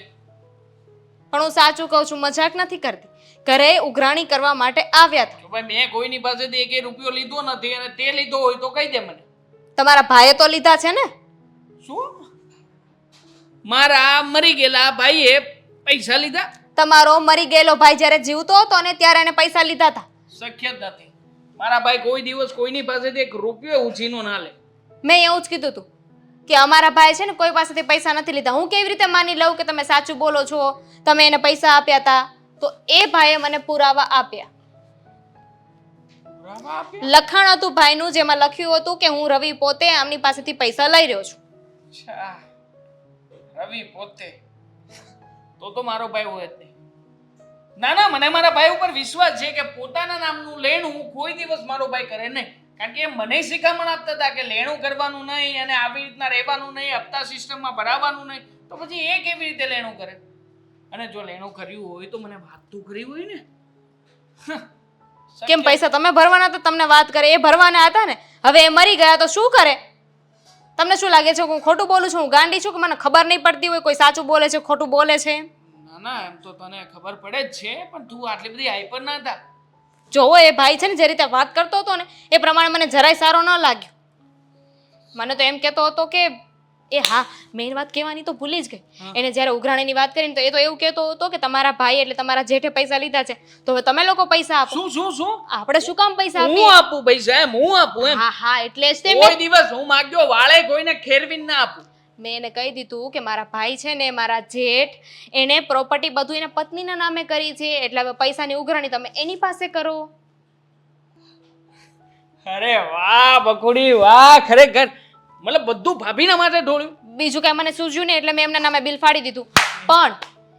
પણ હું સાચું કહું છું, મજાક નથી કરતી. ઘરે ઉઘરાણી કરવા માટે આવ્યા હતા. તો ભાઈ મેં કોઈની પાસેથી એક રૂપિયો લીધો નથી, અને તે લીધો હોય તો કહી દે મને. તમારા ભાઈએ તો લીધા છે ને. શું? મારા મરી ગયેલા ભાઈએ પૈસા લીધા? તમારો મરી ગયેલો ભાઈ જ્યારે જીવતો હતો ને ત્યારે એને પૈસા લીધા હતા. શક્ય જ નથી. મારા ભાઈ કોઈ દિવસ કોઈની પાસેથી એક રૂપિયો ઉછીનો ના લે. મેં એવું જ કીધું હતું કે અમારા ભાઈ છે ને કોઈ પાસેથી પૈસા નથી લીધા. હું કેવી રીતે માની લઉં કે તમે સાચું બોલો છો, તમે એને પૈસા આપ્યા હતા? તો એ ભાઈએ મને પુરાવા આપ્યા. લખાણ હતું ભાઈનું, જેમાં લખ્યું હતું કે હું રવિ પોતે આમની પાસેથી પૈસા લઈ રહ્યો છું. અચ્છા, રવિ પોતે? તો મારો ભાઈ હોય જ નહીં. ના ના, મને મારા ભાઈ ઉપર વિશ્વાસ છે કે પોતાના નામનું લેણું કોઈ દિવસ મારો ભાઈ કરે નહીં. કારણ કે એ મને શિખામણ આપતા હતા કે લેણું કરવાનું નહીં અને આવી રીતના રહેવાનું નહીં, હપ્તા સિસ્ટમમાં ભરાવાનું નહીં. તો પછી એ કેવી રીતે લેણું કરે? અને જો લેણું કર્યું હોય તો મને વાત તો કરી હોય ને. કેમ પૈસા તમે ભરવાના હતા? તમને વાત કરે, એ ભરવાના હતા ને. હવે એ મરી ગયા તો શું કરે? તમને શું લાગે છે હું ખોટું બોલું છું? હું ગાંડી છું કે મને ખબર નહીં પડતી હોય કોઈ સાચું બોલે છે ખોટું બોલે છે? ના ના, એમ તો તને ખબર પડે જ છે, પણ તું આટલી બધી હાઈપર ના થા. જોવો એ ભાઈ છે ને જે રીતે વાત કરતો હતો ને એ પ્રમાણે મને જરાય સારો ન લાગ્યો. મને તો એમ કહેતો હતો કે હા, મેઇન વાત કહેવાની તો ભૂલી જ ગઈ. એને જ્યારે ઉઘરાણીની વાત કરીને તો એ તો એવું કહેતો હતો કે તમારા ભાઈ એટલે તમારા જેઠે પૈસા લીધા છે, તો હવે તમે લોકો પૈસા આપો. શું શું શું? આપણે શું કામ પૈસા હું આપીએ? આપું પૈસા? એમ હું આપું? એમ હા હા, એટલે જ તે કોઈ દિવસ હું માગ્યો વાળે કોઈને ખેરવીને ના આપું. મેં એને કહી દીધું કે મારા ભાઈ છે ને, મારા જેઠ, એને પ્રોપર્ટી બધું એના પત્નીના નામે કરી છે, એટલે હવે પૈસાની ઉઘરાણી તમે એની પાસે કરો. અરે વાહ બકુડી વાહ, ખરેખર મતલબ બધું ભાભીના માટે ઢોળ્યું. બીજું કઈ મને સૂઝ્યું નહીં એટલે મેં એમના નામે બિલ ફાડી દીધું. પણ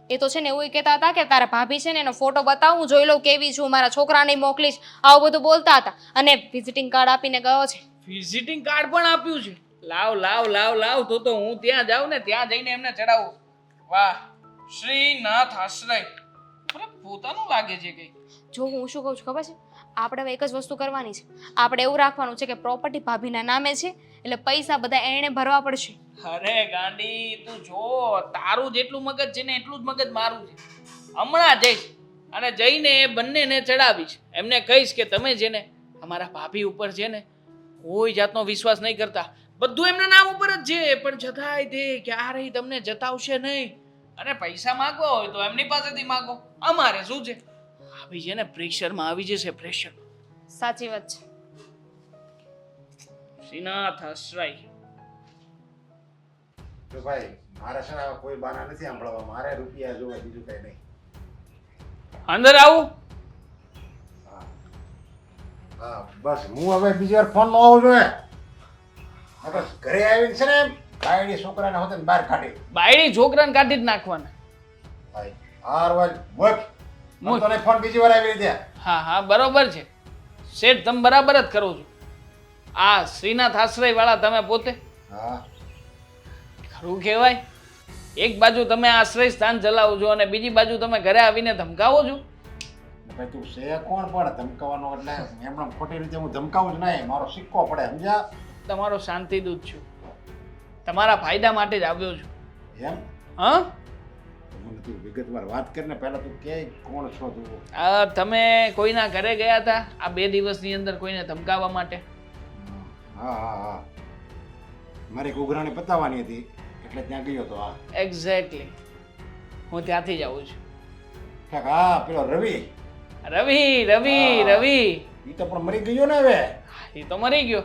એ તો છે ને એવું કહેતા હતા કે તારા ભાભી છે ને એનો ફોટો બતાવું, હું જોઈ લઉં કેવી છું, મારા છોકરાને મોકલીશ, આવું બધું બોલતા હતા. અને વિઝિટિંગ કાર્ડ આપીને ગયો છે. વિઝિટિંગ કાર્ડ પણ આપ્યું છે? લાવ લાવ લાવ લાવ, તો હું ત્યાં જાઉં ને ત્યાં જઈને એમને ચડાવું. વાહ, શ્રીનાથ આશ્રય. મતલબ પોતાનું લાગે છે કઈ. જો હું શું કહું છું ખબર છે? આપણે હવે એક જ વસ્તુ કરવાની છે. આપણે એવું રાખવાનું છે કે પ્રોપર્ટી ભાભીના નામે છે, એટલે પૈસા બધા એણે ભરવા પડશે. અરે ગાંડી, તું જો, તારું જેટલું મગજ છે ને એટલું જ મગજ મારું છે. હમણાં જઈશ અને જઈને એ બંનેને ચડાવીશ. એમને કહીશ કે તમે છે ને અમારા ભાભી ઉપર છે ને કોઈ જાતનો વિશ્વાસ નહીં કરતા, બધું એમના નામ ઉપર જ છે, પણ છતાંય તે ક્યારેય તમને જતાવશે નહીં. અને પૈસા માંગવા હોય તો એમની પાસેથી માંગો. અમારે શું છે? ભાભી છે ને પ્રેશરમાં આવી જશે, પ્રેશર. સાચી વાત છે. શ્રીનાથ આશ્રય. તો ભાઈ મારે છે ને આવા કોઈ બાના નથી સાંભળવા, મારે રૂપિયા જોવે, બીજું કઈ નહીં. અંદર આવું? હા બસ, હું હવે બીજી વાર ફોન નો આવું જોઈએ. બસ ઘરે આવીને છે ને બાયડી છોકરાને હોતે ને બહાર કાઢી. બાયડી છોકરાને કાઢી જ નાખવાના. ભાઈ હાર વાજ મોક તને ફોન બીજી વાર આવી દે. હા હા બરોબર છે શેઠ, તમે બરાબર જ કરો છો. આ શ્રીનાથ આશ્રય વાળા તમે પોતે હા ખરું કહેવાય. એક બાજુ તમે આશ્રય સ્થાન ચલાવો છો અને બીજી બાજુ તમે ઘરે આવીને ધમકાવો છો. ભાઈ તું છે કોણ પણ ધમકાવાનો? એટલે એમણે ખોટી રીતે હું ધમકાવું જ નહીં, મારો સિક્કો પડે, સમજ્યા? તમારો શાંતિદૂત છું, તમારા ફાયદા માટે જ આવ્યો છું. એમ? હા, મને તું વિગતવાર વાત કરીને પહેલા તું કે કોણ છો તું? તમે કોઈના ઘરે ગયા હતા આ 2 દિવસની અંદર કોઈને ધમકાવવા માટે? હા હા હા, મારી ઉઘરાણી પતાવવાની હતી એટલે ત્યાં ગયો તો. હા એક્ઝેક્ટલી, હું ત્યાંથી જ આવું છું. હા પેલો રવિ. રવિ રવિ રવિ એ તો પણ મરી ગયો ને હવે. એ તો મરી ગયો.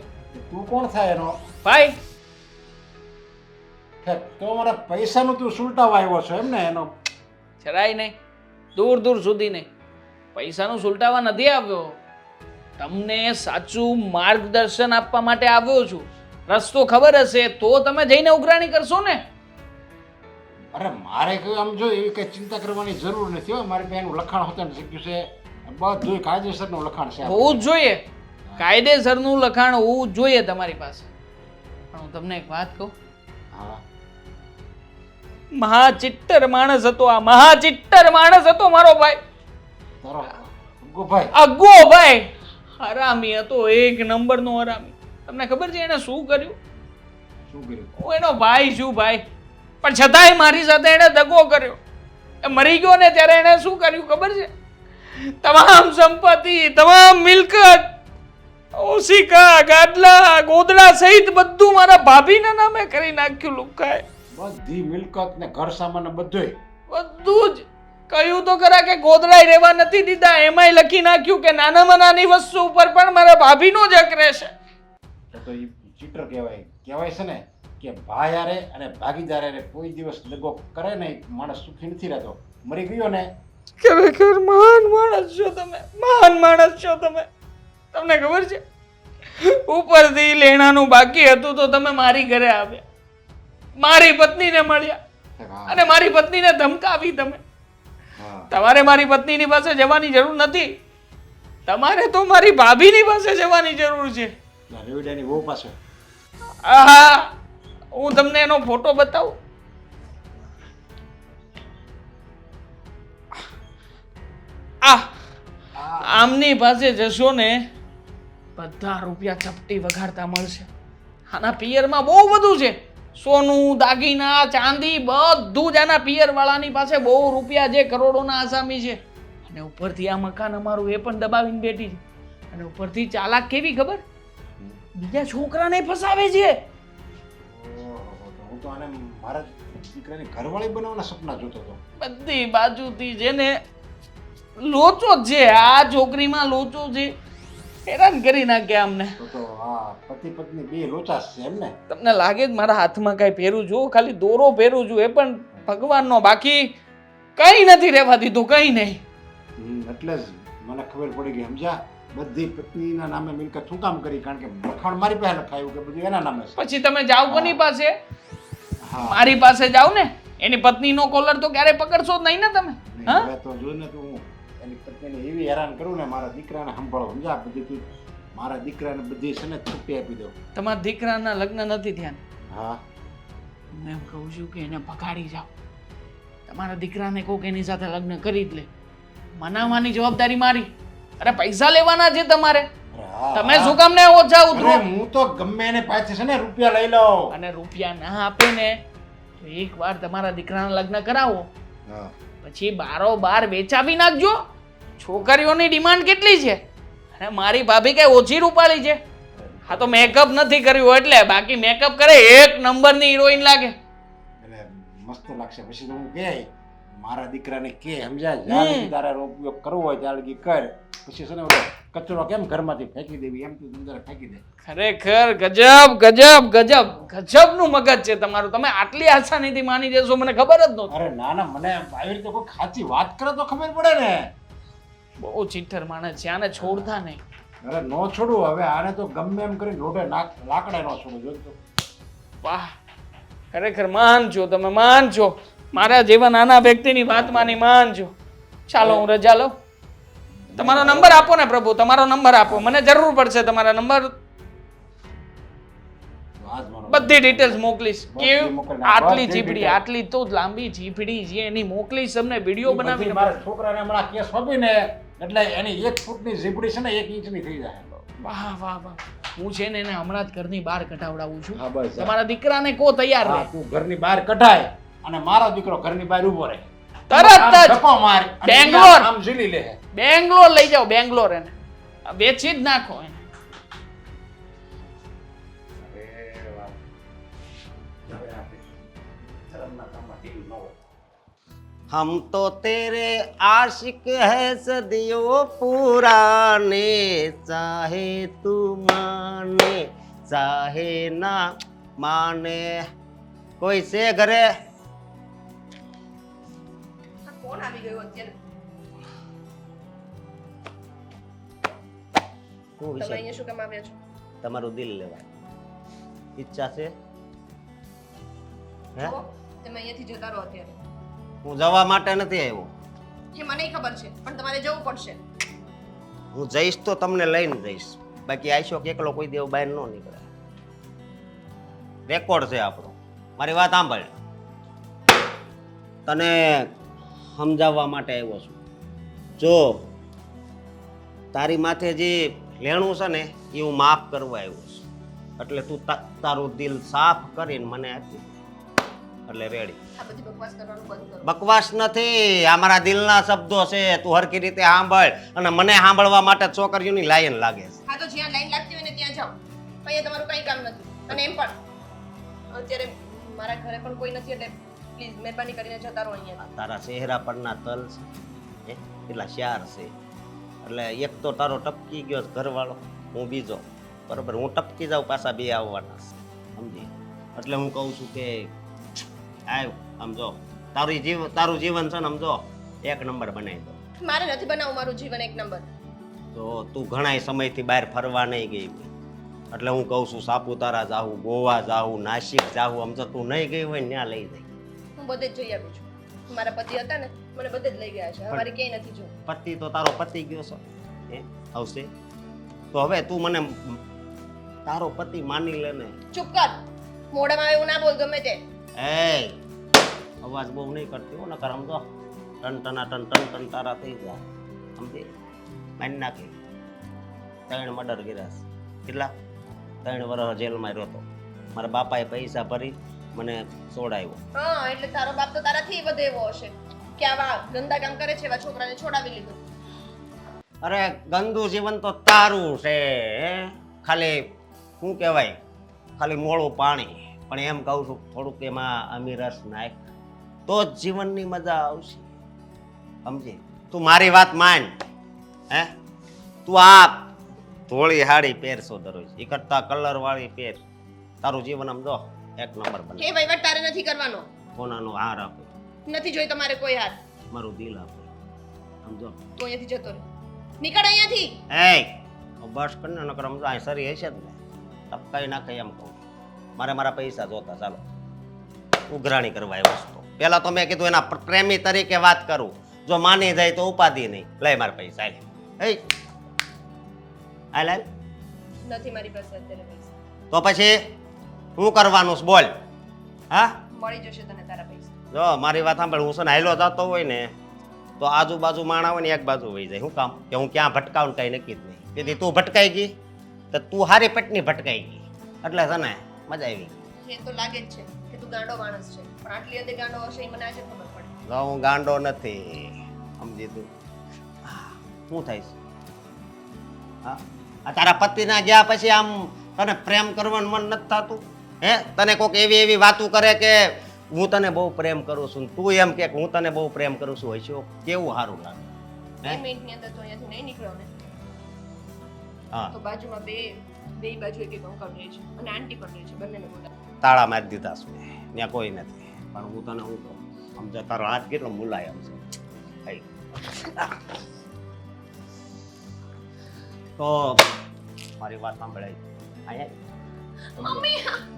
તું કોણ થાય એનો ભાઈ? તો મારા પૈસાનું તું સુલટાવા આવ્યો છો એમ ને? એનો જરાય નહીં, દૂર દૂર સુધી નહીં. પૈસાનું સુલટાવા નથી આવ્યો, તમને સાચું માર્ગદર્શન આપવા માટે આવ્યો છું. રસ્તો ખબર હશે તો તમે જઈને ઉઘરાણી કરશો ને. અરે મારે કઈ આમ જો એવી કઈ ચિંતા કરવાની જરૂર નથી હો. મારી બેન લખાણ હોતું શીખ્યું છે, બધું કાયદેસરનું લખાણ છે. હોવું જ જોઈએ, કાયદેસરનું લખાણ હોવું જ જોઈએ તમારી પાસે. પણ હું તમને એક વાત કહું, હા મહાચિટ્ટર માણસ હતો આ, મહાચિટ્ટર માણસ હતો મારો ભાઈ. તારો અગ્ગો ભાઈ? અગ્ગો ભાઈ હરામી હતો, 1 નંબરનો હરામી. તમને ખબર છે એને શું કર્યું? શું કર્યું? હું એનો ભાઈ છું ભાઈ, પણ છતાંય મારી સાથે એને દગો કર્યો. એ મરી ગયો ને ત્યારે એને શું કર્યું ખબર છે? તમામ સંપત્તિ, તમામ મિલકત, ઓશિકા, ગાદલા, ગોદડા સહિત બધું મારા ભાભીના નામે કરી નાખ્યું લુખાએ. બધી મિલકત ને ઘર સામાન બધુંય. બધું જ. કહ્યું તો ખરા કે ગોદડાય રહેવા નથી દીધા, એમાંય લખી નાખ્યું કે નાનામાં નાની વસ્તુ ઉપર પણ મારા ભાભીનો જ હક રહેશે. તો એ ચીટર કહેવાય. કહેવાય છે ને કે ભાઈ હારે અને ભાગીદાર હારે કોઈ દિવસ દગો કરે ને માણસ સુખી નથી રહેતો. મરી ગયો ને ખરેખર મહાન માણસ છો તમે, મહાન માણસ છો તમે. તમને ખબર છે ઉપરથી લેણાનું બાકી હતું તો તમે મારી ઘરે આવ્યા, મારી પત્નીને મળ્યા અને મારી પત્નીને ધમકાવી તમે. તમારે મારી પત્નીની પાસે જવાની જરૂર નથી, તમારે તો મારી ભાભીની પાસે જવાની જરૂર છે. રવિડાની વહુ પાસે. આહા, હું તમને એનો ફોટો બતાવું. આમની પાસે જશો ને બધા રૂપિયા ચપટી વગાડતા મળશે. આના પિયરમાં બહુ બધું છે, સોનું, દાગીના, ચાંદી, બધું જ આના પિયર વાળાની પાસે બહુ રૂપિયા છે, કરોડોના આસામી છે. અને ઉપરથી આ મકાન અમારું એ પણ દબાવીને બેઠી છે. અને ઉપરથી ચાલાક કેવી ખબર, બીજા છોકરાને ફસાવે છે. હું તો આને મારા દીકરાની ઘરવાળી બનાવવાના સપના જોતો હતો. બધી બાજુથી જેને લોચો જ છે, આ છોકરીમાં લોચો છે, હેરાન કરી નાખ્યા અમને. તો આ પતિ પત્ની બે લોચાસ છે એમ ને? તમને લાગે જ મારા હાથમાં કઈ પહેરું છું, ખાલી દોરો પહેરું છું, એ પણ ભગવાનનો, બાકી કઈ નથી રહેવા દીધું, કઈ નહીં. એટલે જ મને ખબર પડી ગઈ. સમજ્યા? બધી પત્નીના નામે મિલકત શું કામ કરી? કારણ કે લખાણ મારી પાસે લખાયું કે બધું એના નામે છે. પછી તમે જાઓ કોની પાસે? મારી પાસે જાઓ ને. એની પત્નીનો કોલર તો ક્યારે પકડશો જ નહીં ને તમે. હવે તો જો ને, તો હું એની પત્નીને એવી હેરાન કરું ને, મારા દીકરાને સંભાળો. સમજ્યા? બધી તું મારા દીકરાને બધી છે ને છુટ્ટી આપી દો. તમારા દીકરાના લગ્ન નથી થયા? હા, હું એમ કહું છું કે એને ભગાડી જાઓ. તમારા દીકરાને કોક એની સાથે લગ્ન કરી જ લે. મનાવવાની જવાબદારી મારી. અરે પૈસા લેવાના છે તમારે, તમે શું કામ ને ઓછા ઉતરો? હું તો ગમે એને પાસે છે ને રૂપિયા લઈ લઉં. અને રૂપિયા ના આપે ને તો એકવાર તમારા દીકરાના લગ્ન કરાવો, પછી બારોબાર વેચાવી નાખજો. છોકરીઓની ડિમાન્ડ કેટલી છે, અને મારી ભાભી કઈ ઓછી રૂપાળી છે? હા તો મેકઅપ નથી કર્યું એટલે, બાકી મેકઅપ કરે એક નંબરની હિરોઈન લાગે. એટલે મસ્ત લાગશે. પછી તો હું કે મારા દીકરાને કે સમજાય, જ્યાં લગી તારે ઉપયોગ કરવો હોય ત્યાં લગી કર. પછી છે ને ઓલો કચરો કેમ ઘરમાંથી ફેંકી દેવી, એમ તું અંદર ફેંકી દે. ખરેખર ગજબ ગજબ ગજબ ગજબનું મગજ છે તમારું. તમે આટલી આસાનીથી માની જશો મને ખબર જ નહોતી. અરે ના ના, મને આવી રીતે કોઈ સાચી વાત કરે તો ખબર પડે ને. બહુ ચીઠર માણસ છે, આને છોડતા નહીં. અરે નો છોડું હવે આને તો ગમે એમ કરી લોઢે લાકડા નો છોડું. જોજો વાહ, ખરેખર મહાન છો તમે, મહાન છો. મારા જેવા નાના વ્યક્તિની વાત માની મહાન છો. ચાલો હું રજા લઉં. તમારો નંબર આપો ને પ્રભુ, તમારો નંબર આપો, મને જરૂર પડશે તમારા નંબર. બધી ડિટેલ્સ મોકલીશ. કેવી આટલી જીભડી, આટલી તો લાંબી જીભડી છે એની મોકલીશ તમને, વિડીયો બનાવીને. મારા છોકરાને હમણાં કેસ આપીને એટલે એની 1 ફૂટની જીબડી છે ને 1 ઇંચની થઈ જાય. વાહ વાહ વાહ, હું છે ને એને હમણાં જ ઘરની બહાર કઢાવડાવું છું. હા બસ, તમારા દીકરાને કો તૈયાર રહે. તું ઘરની બહાર કઢાય અને મારો દીકરો ઘરની બહાર ઊભો રહે. તરત જ ધક્કો માર અને બેંગ્લોર આમ ઝીલી લે. બેંગ્લોર લઈ જાઓ, બેંગ્લોર એને વેચી જ નાખો એને. हम तो तेरे आशिक है सदियों पुराने, चाहे तू माने चाहे ना माने. કોઈ છે ઘરે? કોણ આવી ગયું અત્યારે? હું તમે વિચાર અહીંયા શું કામ આવ્યા છો? તમારું દિલ લેવા ઈચ્છા છે? હે? જુઓ, તમે અહીંયાથી જતા રહો અત્યારે. હું જવા માટે નથી આવ્યો. એ મને ખબર છે, પણ તમારે જવું પડશે. હું જઈશ તો તમને લઈને જઈશ, બાકી આઈશો કે એકલો કોઈ દેવ બહાર ન નીકળે. રેકોર્ડ છે આપણો. મારી વાત સાંભળ, તને સમજાવવા માટે આવ્યો છું. જો તારી માથે જે લેણું છે ને એ હું માફ કરવા આવ્યો છું. એટલે તું તારું દિલ સાફ કરીને મને આપી દે. એટલે રેડી. આ બધી બકવાસ કરવાનું બંધ કરો. બકવાસ નથી, આ મારા દિલના શબ્દો છે. તું હરખી રીતે સાંભળ, અને મને સાંભળવા માટે છોકરીઓની લાઈન લાગે છે. હા તો જ્યાં લાઈન લાગતી હોય ને ત્યાં જાઓ. અહીંયા તમારું કંઈ કામ નથી. અને એમ પણ અત્યારે મારા ઘરે પણ કોઈ નથી એટલે પ્લીઝ મહેરબાની કરીને જતા રહો અહીંયા. તારા ચહેરા પરના તલ છે એટલા શાર છે. એટલે એક તો તારો ટપકી ગયો ઘરવાળો, હું બીજો, બરોબર. હું ટપકી જાઉં, પાછા બે આવવાના છે, સમજી? એટલે હું કહું છું કે આવ આમ જો, તારું જીવન છે ને આમ જો એક નંબર બનાવી દો. મારે નથી બનાવવું મારું જીવન એક નંબર. તો તું ઘણા સમયથી બહાર ફરવા નહીં ગઈ હોય, એટલે હું કહું છું સાપુતારા જાવું, ગોવા જાવું, નાસિક જાવું. આમ જો તું નહીં ગઈ હોય ને ત્યાં લઈ જાય. હું બધે જ જઈ આવી છું. મારા પતિ હતા ને મને બધે જ લઈ ગયા છે. અમારે ક્યાંય નથી જોવું. પતિ તો તારો પતિ ગયો છે, આવશે તો હવે તું મને તારો પતિ માની લે ને. ચૂપ કર. મોઢામાં એવું ના બોલ ગમે તે. એ અવાજ બહુ નહીં કરતી હો, નકર સમજો ટન તારા થઈ જાય. સમજી? માની નાખી. 3 મર્ડર કર્યા છે. કેટલા? 3 વર્ષ જેલમાં રહ્યો હતો. મારા બાપાએ પૈસા ભરી મને છોડાવ્યો. હા એટલે તારો બાપ તો તારાથી વધે એવો હશે કે આવા ગંદા કામ કરે છે એવા છોકરાને છોડાવી લીધું. અરે ગંદુ જીવન તો તારું છે, ખાલી શું કહેવાય, ખાલી મોળું પાણી. પણ એમ કહું છું થોડુંક એમાં અમીરસ નાખ તો જ જીવનની મજા આવશે, સમજી? તું મારી વાત માન. તું આ ધોળી હાડી પહેરશો દરરોજ, એ કરતા કલર વાળી પહેર. તારું જીવન આમ જો એક નંબર બને. એ વહીવટ તારે નથી કરવાનો. કોનાનો હાર આપે? નથી જોઈ તમારે કોઈ હાર. મારું દિલ આપે, સમજો? તું અહીંયાથી જતો રહે. નીકળ અહીંયાથી. બસ કરીને નકર સમજો અહીં સરી હશે જ ને, ટપકાઈ નાખે એમ કહું. મારા પૈસા જોતા. ચાલો ઉઘરાણી કરવા આવ્યો છું. પેલા તો મેં કીધું એના પ્રેમી તરીકે વાત કરું, જો માની જાય તો ઉપાધિ નહીં. લઈ મારા પૈસા. હાલ નથી મારી પાસે અત્યારે પૈસા. તો પછી હું કરવાનું છે બોલ? હા મળી જશે તને તારા પૈસા. જો મારી વાત સાંભળ, હું છે ને હાયલો જતો હોય ને તો આજુબાજુ માણા હોય ને એક બાજુ વહી જાય. શું કામ? કે હું ક્યાં ભટકાવું કઈ નક્કી જ નહીં. તેથી તું ભટકાઈ ગઈ તો તું હારી પેટની ભટકાઈ ગઈ, એટલે છે ને મજા આવી. એ તો લાગે જ છે કે તું ગાંડો માણસ છે, પણ આટલી હદે ગાંડો હશે એ મને આજે ખબર પડે. જો હું ગાંડો નથી, સમજી તું? શું થાય છે? હા, આ તારા પતિના ગયા પછી આમ તને પ્રેમ કરવાનું મન નથી થતું? તને કોઈક એવી વાતો કરે કે હું તને બહુ પ્રેમ કરું છું, તું એમ કે હું તને બહુ પ્રેમ કરું છું, હશો કેવું સારું લાગે? 2 મિનિટની અંદર તો અહીંયાથી નહીં નીકળ્યો ને હા, તો બાજુમાં બે બાજુ એક અંકલ રહે છે અને આંટી પણ રહે છે. બંનેને બોલાવો. તાળા મારી દીધા છે મેં, ત્યાં કોઈ નથી. પણ હું તને શું કહું, સમજો તારો હાથ કેટલો મુલાયમ છે. તો મારી વાત સાંભળાય. અહીંયા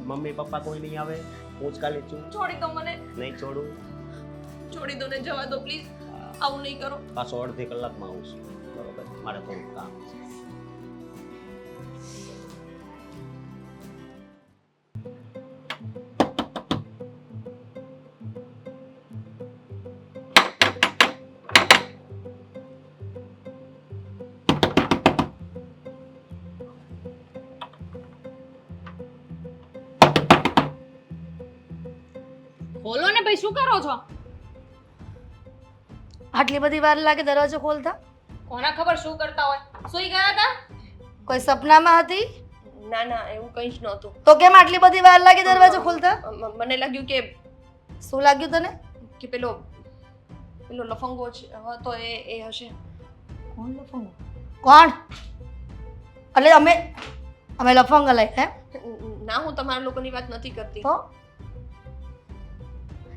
મમ્મી પપ્પા કોઈ નહીં આવે? હું જ ખાલી છું. છોડી દો મને. નહીં છોડું. છોડી દો ને જવા દો પ્લીઝ. આવું નહીં કરો. પાછો અડધી કલાકમાં આવું છું, બરોબર? મારે થોડું કામ છે. બોલો ને ભાઈ, શું કરો છો? આટલી બધી વાર લાગે દરવાજો ખોલતા? કોના ખબર શું કરતા હોય? સુઈ ગયા હતા? કોઈ સપનામાં હતી? ના ના એવું કંઈ જ નહોતું. તો કેમ આટલી બધી વાર લાગે દરવાજો ખોલતા? મને લાગ્યું કે શું લાગ્યું તને? કે પેલો લફંગો હતો એ હશે. કોણ લફંગો? કોણ? એટલે અમે લફંગ લઈ હે? ના હું તમારા લોકોની વાત નથી કરતી. તો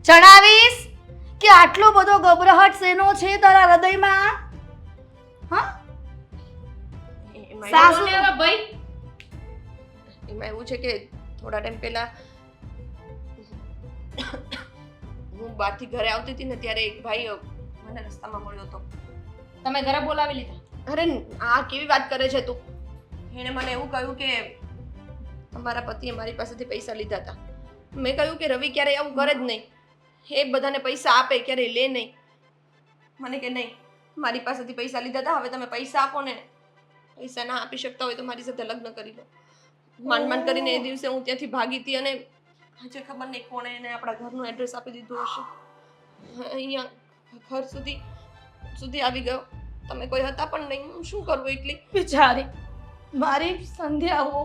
જણાવીશ કે આટલો બધો ગભરાહટ શેનો છે તારા હૃદયમાં? હા, સાસુ બોલો ને હવે ભાઈ. એમાં એવું છે કે થોડા ટાઈમ પહેલા હું બહારથી ઘરે આવતી હતી ને ત્યારે એક ભાઈ મને રસ્તામાં મળ્યો હતો. તમે ઘરે બોલાવી લીધા? અરે આ કેવી વાત કરે છે તું? એણે મને એવું કહ્યું કે તમારા પતિએ મારી પાસેથી પૈસા લીધા હતા. મેં કહ્યું કે રવિ ક્યારેય આવું કરે જ નહીં, એ બધાને પૈસા આપે ક્યારેય લે નહીં. મને કે નહીં, મારી પાસેથી પૈસા લીધા હતા, હવે તમે પૈસા આપો ને. પૈસા ના આપી શકતા હોય તો મારી સાથે લગ્ન કરી લો. માંડ કરીને એ દિવસે હું ત્યાંથી ભાગી હતી અને આજે ખબર નહીં કોણે એને આપણા ઘરનું એડ્રેસ આપી દીધું હશે. અહીંયા ઘર સુધી આવી ગયો. તમે કોઈ હતા પણ નહીં. હું શું કરું એકલી? બિચારી મારી સંધ્યાઓ,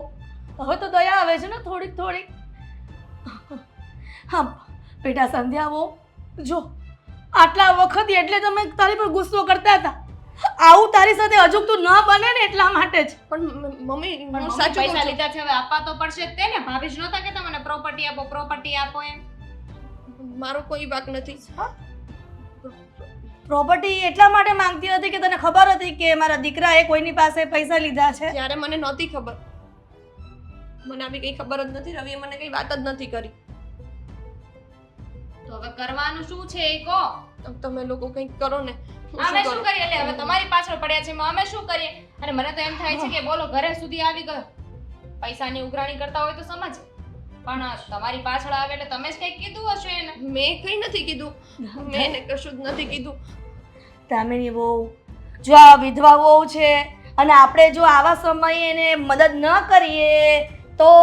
હવે તો દયા આવે છે ને થોડીક થોડીક. હા બેટા સંધ્યાઓ, જો આટલા વખત એટલે તમે તારી પર ગુસ્સો કરતા હતા. આવું તારી સાથે અજુગતું ન બને ને એટલા માટે જ. પણ મમ્મી પણ હું મમ્મી સાચું પૈસા કહું છું. લીધા છે હવે આપવા તો પડશે જ તે ને. ભાભી જ નહોતા કે તમને પ્રોપર્ટી આપો એમ. મારો કોઈ વાંક નથી. પ્રોપર્ટી એટલા માટે માંગતી હતી કે તને ખબર હતી કે મારા દીકરાએ કોઈની પાસે પૈસા લીધા છે. ત્યારે મને નહોતી ખબર. મને આવી કઈ ખબર જ નથી. રવિએ મને કઈ વાત જ નથી કરી. તો હવે કરવાનું શું છે એ કહો. તમે લોકો કંઈક કરો ને. હું અમે શું શું કરું? કરીએ? એટલે હવે તમારી પાછળ પડ્યા છે એમાં અમે શું કરીએ? અને મને તો એમ થાય છે કે બોલો ઘરે સુધી આવી ગયો. પૈસાની ઉઘરાણી કરતા હોય તો સમજ, પણ તમારી પાછળ આવે એટલે તમે જ કંઈક કીધું હશે એને. મેં કઈ નથી કીધું. મેં એને કશું જ નથી કીધું. દામિની વહુ, જો આ વિધવા વહુ છે અને આપણે જો આવા સમયે એને મદદ ન કરીએ તો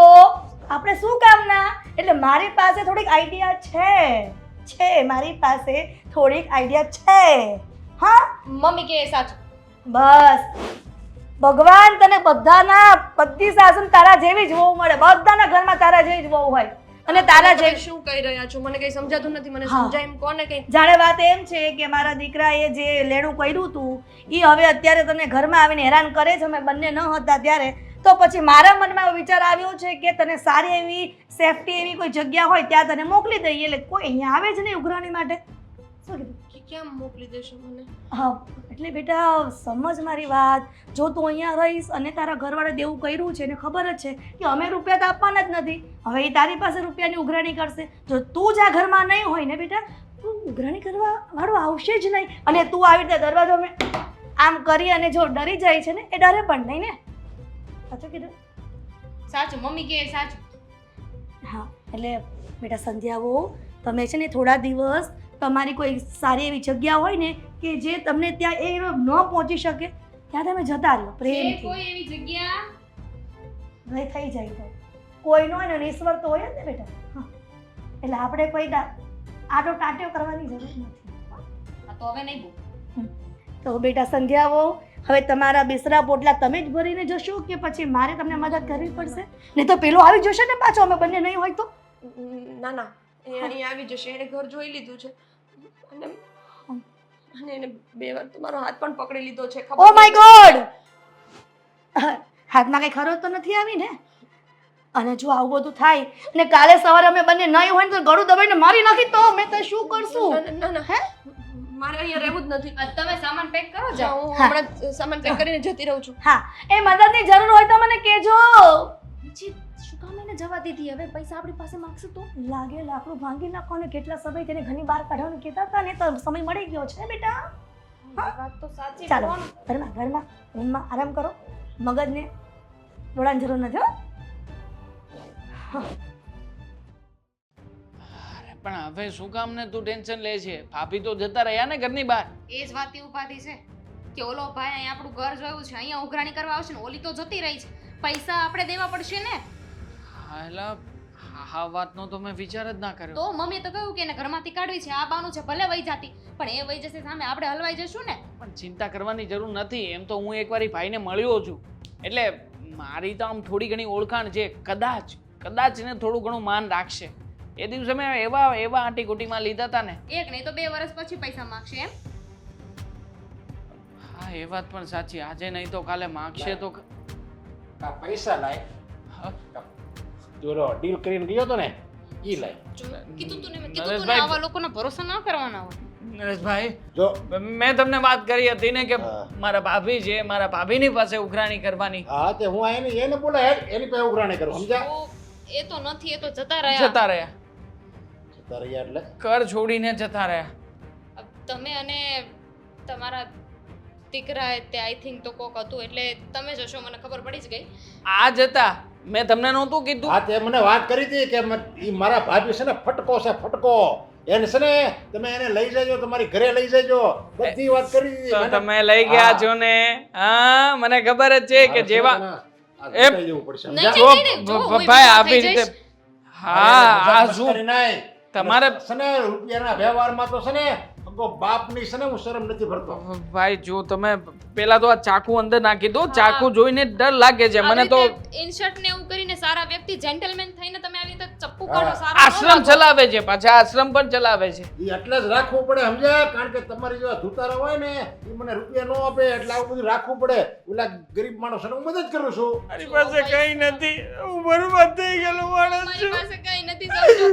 આપણે શું કામના? એટલે મારી પાસે થોડીક આઈડિયા છે મારી પાસે થોડીક આઈડિયા છે. હા મમ્મી કે એ સાચું. બસ ભગવાન તને બધી સાસન તારા જેવી જ વહુ મળે. બધાના ઘરમાં તારા જેવી જ વહુ હોય અને તારા તમે જેવી. શું કહી રહ્યા છો? મને કઈ સમજાતું નથી. મને હા. સમજાય એમ કોને કઈ. જાણે વાત એમ છે કે મારા દીકરાએ જે લેણું કર્યું હતું એ હવે અત્યારે તને ઘરમાં આવીને હેરાન કરે છે. અમે બંને ન હતા ત્યારે તો પછી મારા મનમાં એવો વિચાર આવ્યો છે કે તને સારી એવી સેફટી એવી કોઈ જગ્યા હોય ત્યાં તને મોકલી દઈએ. એટલે કોઈ અહીંયા આવે જ નહીં ઉઘરાણી માટે. શું કીધું? ક્યાં મોકલી દેશો મને? હા એટલે બેટા સમજ મારી વાત. જો તું અહીંયા રહીશ અને તારા ઘરવાળા દેવું કર્યું છે ને ખબર જ છે કે અમે રૂપિયા તો આપવાના જ નથી. હવે એ તારી પાસે રૂપિયાની ઉઘરાણી કરશે. જો તું જ આ ઘરમાં નહીં હોય ને બેટા, તું ઉઘરાણી કરવા વાળું આવશે જ નહીં. અને તું આવી રીતે દરવાજો આમ કરી અને જો ડરી જાય છે ને એ ડરે પણ નહીં ને. સાચું કીધું? સાચું મમ્મી કે એ સાચું. હા એટલે બેટા સંધ્યાઓ, તમે છે ને થોડા દિવસ તમારી કોઈ સારી એવી જગ્યા હોય ને કે જે તમને ત્યાં એ ન પહોંચી શકે ત્યાં તમે જતા રહ્યો જે પ્રેમથી. કોઈ એવી જગ્યા નહીં થઈ જાય તો કોઈ નો હોય ને ઈશ્વર તો હોય જ ને બેટા. હા એટલે આપણે કોઈ આટો ટાંટ્યો કરવાની જરૂર નથી. હા, તો હવે નહીં બોલ. તો બેટા સંધ્યાઓ, હવે તમારા બિસરા પોટલા તમે જ ભરીને જશો કે પછી મારે તમને મદદ કરવી પડશે? નહીં તો પેલો આવી જશે ને પાછો, અમે બંને નહીં હોય તો. ના ના, એ અહીં આવી જશે. એને ઘર જોઈ લીધું છે અને એને 2 વાર તમારો હાથ પણ પકડી લીધો છે. Oh my God! હાથમાં કઈ ખરો તો નથી આવી ને? અને જો આવું બધું થાય અને કાલે સવારે અમે બંને નહીં હોય ને તો ગળું દબાઈને મારી નાખી તો અમે તો શું કરશું? ના ના, હે મારે અહીંયા રહેવું જ નથી. તમે સામાન પેક કરો હું જાઓ. હમણાં જ સામાન પેક કરીને જતી રહું છું. હા એ મદદની જરૂર હોય તો મને કહેજો. શું કામ એને જવા દીધી? હવે પૈસા આપણી પાસે માંગશું તો લાગે લાકડું ભાંગી નાખો ને કેટલા સમય તેને ઘરની બહાર કાઢવાનું કહેતા હતા ને તો સમય મળી ગયો છે બેટા. વાત તો સાચી. ચાલો કોણ? ઘરમાં રૂમમાં આરામ કરો. મગજને દોડાની જરૂર નથી. અરે પણ હવે શું કામ ને તું ટેન્શન લે છે? ભાભી તો જતા રહ્યા ને ઘરની બહાર. એ જ વાતની ઉપાધિ છે કે ઓલો ભાઈ અહીંયા આપણું ઘર જોયું છે, અહીંયા ઉઘરાણી કરવા આવશે ને ઓલી તો જતી રહી છે. પૈસા આપણે દેવા પડશે ને. હા એટલે આ વાતનો તો મેં વિચાર જ ના કર્યો. તો મમ્મીએ તો કહ્યું કે એને ઘરમાંથી કાઢવી છે. આ બાનું છે ભલે વહી જાતી, પણ એ વહી જશે સામે આપણે હલવાઈ જશું ને. પણ ચિંતા કરવાની જરૂર નથી. એમ તો હું એકવાર ભાઈને મળ્યો છું, એટલે મારી તો આમ થોડી ઘણી ઓળખાણ છે. કદાચ ને થોડું ઘણું માન રાખશે. એ દિવસે મેં એવા આંટી કુટીમાં લીધા હતા ને. એક નહીં તો 2 વર્ષ પછી પૈસા માંગશે એમ. હા એ વાત પણ સાચી. આજે નહીં તો કાલે માંગશે તો. આ પૈસા લાય. હા? જોરો ડીલ કરીને ગયો તો ને ઈ લાય. કીધું તું ને મેં કીધું તું ને નરેશભાઈ. આવા લોકોના ભરોસા ન કરવાના હોય. નરેશભાઈ, જો મેં તમને વાત કરી હતી ને કે હા. મારા ભાભી છે, મારા ભાભીની પાસે ઉઘરાણી કરવાની. હા તે હું એને બોલાય એની પાસે ઉઘરાણી કરું સમજ્યા? તો એ તો નથી, એ તો જતા રહ્યા. જતા રહ્યા. જતા રહ્યા એટલે ઘર છોડીને જતા રહ્યા. તમે અને તમારા દીકરા તે આઈ થિંક તો કોક હતું એટલે તમે જશો મને ખબર પડી જ ગઈ. આ જતા મેં તમને નહોતું કીધું? હા તે મને વાત કરી હતી કે ઈ મારા ભાભી છે ને ફટકો છે ફટકો. એને છે ને તમે એને લઈ જજો, તમારી ઘરે લઈ જજો, બધી વાત કરી દીધી. તો તમે લઈ ગયા છો ને? હા મને ખબર જ છે કે જેવા આ એ- ગુટાઈ જવું પડશે નહીં, સમજ્યા? નહીં, જો હું ભાઈ ઈચ્છા આવી થઈ રીતે જઈશ. હા આ મજાક શું મસ્કરી નહીં. તમારે- છે ને રૂપિયાના વ્યવહારમાં તો છે ને અગો બાપની છે ને હું શરમ નથી ભરતો. ભાઈ જો તમે પેલા તો આ ચાકુ અંદર નાખી દો હા. ચાકુ જોઈને ડર લાગે છે મને તો ઇન્શર્ટ ને એવું કરીને સારા વ્યક્તિ જેન્ટલમેન થઈને તમે આવી રીતે ચપ્પુ હા. કાઢો સારા ન આશ્રમ લાગો. ચલાવે છે પાછા આશ્રમ પણ ચલાવે છે ઈ એટલે જ રાખવું પડે સમજ્યા કારણ કે તમારી જેવા ધુતારા હોય ને એ મને રૂપિયા ન આપે એટલે આવું બધું રાખવું પડે ઓલા ગરીબ માણસોને હું મદદ કરું છું. મારી પાસે કઈ નથી હું બરબાદ થઈ ગયેલો માણસ મારી છું પાસે કઈ નથી સમજો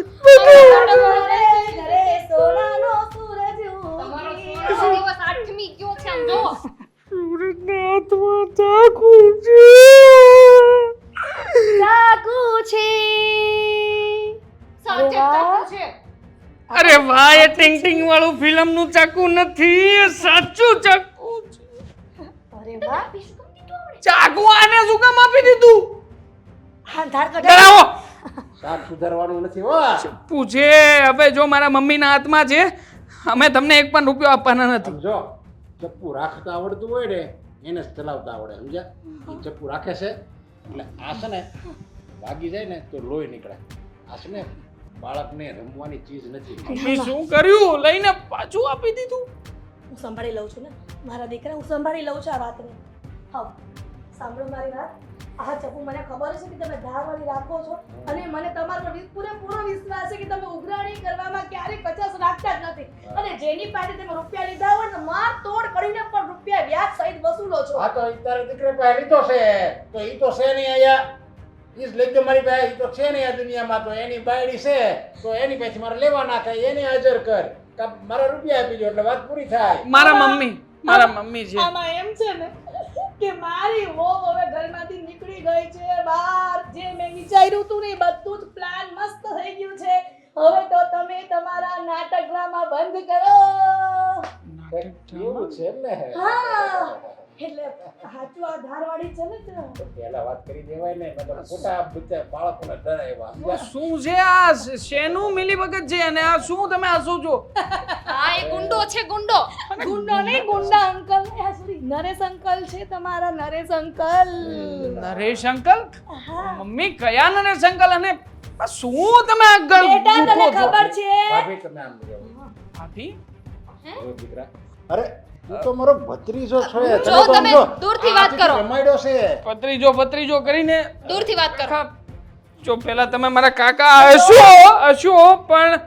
ઘરે સોનાનો સૂરજ તમારો ઉગી. સોળમો દિવસ આઠમી ગયો છે આમ જો સુરતના હાથમાં ચાકુ છે ચાકુ છે સાચે જ ચાકુ છે અરે વાહ એ ટિંગ ટિંગ વાળું ફિલ્મ નું ચાકુ નથી એ સાચું ચાકુ છે અરે વાહ ચાકુ આને શું કામ આપી દીધું હા ધાર કઢાવ ડરાવો શાક સુધારવાનું નથી હો. પૂછે હવે જો મારા મમ્મીના હાથમાં છે અમે તમને એક પણ રૂપિયો આપવાના નથી સમજો ચપ્પુ રાખતા આવડતું હોય ને એને જ ચલાવતા આવડે સમજ્યા ઈ ચપ્પુ રાખે છે એટલે આ છે ને વાગી જાય ને તો લોહી નીકળે આ છે ને બાળકને રમવાની ચીજ નથી. મમ્મી શું કર્યું લઈને પાછું આપી દીધું હું સંભાળી લઉં છું ને મારા દીકરા હું સંભાળી લઉં છું આ વાતને હા સાંભળો મારી વાત આ ચપ્પુ મને ખબર છે કે તમે ધારવાળી રાખો છો અને મને તમારો પર પૂરેપૂરો વિશ્વાસ છે કે તમે ઉઘરાણી કરવામાં ક્યારેય કચાશ રાખતા જ નથી અને જેની પાસે તમે રૂપિયા લીધા હોય ને માર તોડ કરીને પણ રૂપિયા વ્યાજ સહિત વસૂલો છો આ તો ઈ તારા દીકરા પાસે લીધો છે તો ઈ તો છે નહીં અહીંયા ઈ જ લઈ ગયો મારી પાસે ઈ તો છે નહીં આ દુનિયામાં તો એની બાયડી છે તો એની પાસે મારે લેવાના થાય એને હાજર કર કા મારા રૂપિયા આપી દો એટલે વાત પૂરી થાય. મારા મમ્મી છે આમાં એમ છે ને કે મારી વહુ હવે ઘરમાંથી નીકળી ગઈ છે બહાર જે મેં વિચાર્યું હતું ને એ બધું જ પ્લાન મસ્ત થઈ ગયું છે હવે તો તમે તમારા નાટક ડ્રામા બંધ કરો એવું છે ને હા એટલે સાચું આ ધારવાળી છે ને તે. પહેલા વાત કરી દેવાય ને નકર ખોટા બધા બાળકોને ડરાવ્યા સમજ્યા? શું છે આ શેનું મિલીભગત છે અને આ શું તમે હસો છો હા એ ગુંડો છે ગુંડો ગુંડો નહીં ગુંડા અંકલ સોરી નરેશ અંકલ છે તમારા નરેશ અંકલ નરેશ અંકલ હા મમ્મી કયા નરેશ અંકલ અને આ શું તમે આ બેટા તને ગૂંથો છો? ખબર છે ભાભી તમે આમ જાઓ. ભાભી જો દીકરા અરે તું તો મારો ભત્રીજો છો જો તને તો તમે સમજો, દૂરથી આ વાત કરો. રમાડ્યો છે પત્રીજો કરીને દૂરથી વાત કરો જો પેલા તમે મારા કાકા હશો પણ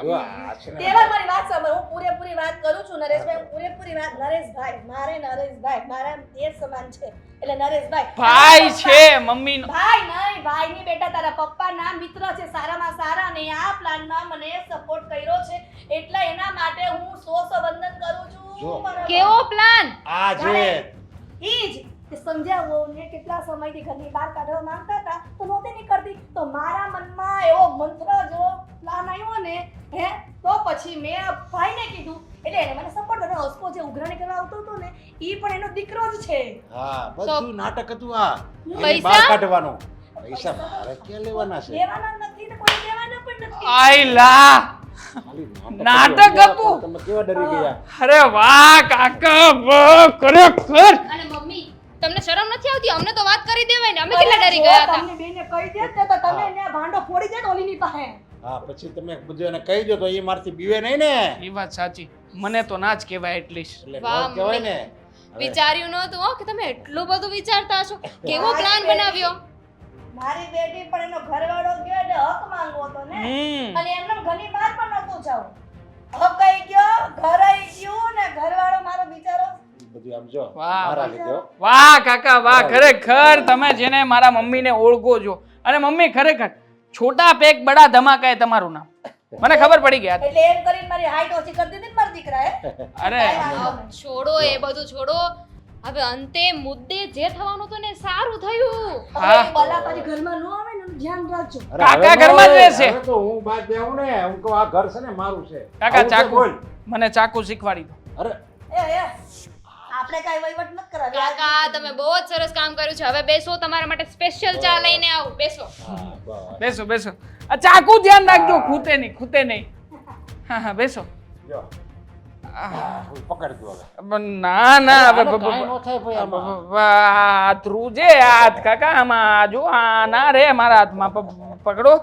જો આ છે ને તેવા મારી વાત સાંભળ હું પૂરેપૂરી વાત કરું છું નરેશભાઈ હું પૂરેપૂરી વાત નરેશભાઈ મારે નરેશભાઈ મારા દેર સમાન છે એટલે નરેશભાઈ ભાઈ છે મમ્મીનો ભાઈ નહીં ભાઈ ની બેટા તારા પપ્પાના મિત્ર છે સારામાં સારા ને આ પ્લાનમાં મને સપોર્ટ કર્યો છે એટલે એના માટે હું સો વંદન કરું જો. છું મારા કેવો પ્લાન આ છે ઈ જ કે સમજાવો ને કેટલા સમયથી ઘરની બહાર કાઢવા માંગતા હતા તો નહોતી નીકળતી તો મારા મનમાં એવો મંત્ર જેવો પ્લાન આવ્યો ને હે તો પછી મેં ભાઈને કીધું એટલે એને મને સપોર્ટ કર્યો હસકો જે ઉઘરાણી કરવા આવતો હતો ને ઈ પણ એનો દીકરો જ છે હા બધું નાટક હતું આ એને પૈસા? બહાર કાઢવાનું પૈસા મારે ક્યાં લેવાના છે લેવાના નથી ને કોઈ લેવાના પણ નથી આઈ લા ખાલી નાટક હતું. હતું. તમે કેવા ડરી ગયા અરે વાહ કાકા વાહ ખરેખર અને મમ્મી તમને શરમ નથી આવતી અમને તો વાત કરી દેવાય ને અમે કેટલા ડરી ગયા હતા તમને બેને કહી દે તો તમે એને ભાંડો ફોડી દે ઓલીની પાસે હા પછી તમે બધું એને કહી દો તો એ મારથી બીવે નહીં ને એ વાત સાચી મને તો ના જ કહેવાય એટલીસ્ટ એટલે વાહ, ન કહેવાય ને હવે વિચાર્યું નહોતું હો કે તમે એટલું બધું વિચારતા હશો કેવો પ્લાન બનાવ્યો મારી બેટી પણ એનો ઘરવાળો ગયો એટલે હક માંગવો હતો ને અને એમને ઘરની બહાર પણ નહોતું જવું હક કઈ ગયો ઘર આઈ ગયું ને ઘરવાળો મારો બિચારો બધું આમ જો વાહ, મારા લીધે હો. વાહ કાકા વાહ ખરેખર તમે જેને મારા મમ્મીને ઓળખો છો અને મમ્મી ખરેખર છોટા પેક બડા ધમાકા એ તમારું નામ મને ખબર પડી ગયા એટલે એમ કરીને મારી હાઈટ ઓછી કરી દીધી ને મારા દીકરાએ અરે કાંઈ વાંધો નહીં. છોડો એ બધું છોડો હવે અંતે મુદ્દે જે થવાનું હતું ને સારું થયું હવે એ બલા પાછી ઘરમાં ન આવે ને એનું ધ્યાન રાખજો અરે કાકા હવે ઘરમાં જ હવે રહેશે. તો હું બાદ બેહું ને હું કહું આ ઘર છે ને મારું છે કાકા આવું છે ચાકુ બોલ. મને ચાકુ શીખવાડી દો અરે એ આપણે કાંઈ વહીવટ નથી કરાવી કાકા તમે બહુ જ સરસ કામ કર્યું છે હવે બેસો તમારા માટે સ્પેશિયલ ચા લઈને આવું બેસો હા બસ બેસો બેસો આ ચાકુ ધ્યાન રાખજો ખૂતે નહીં હા હા બેસો જો પકડ દો હવે ના ના આને કાંઈ ન થાય ભાઈ આમાં. આ ધ્રુજે હાથ કાકા આમાં જો આ ના રે મારા હાથમાં પકડો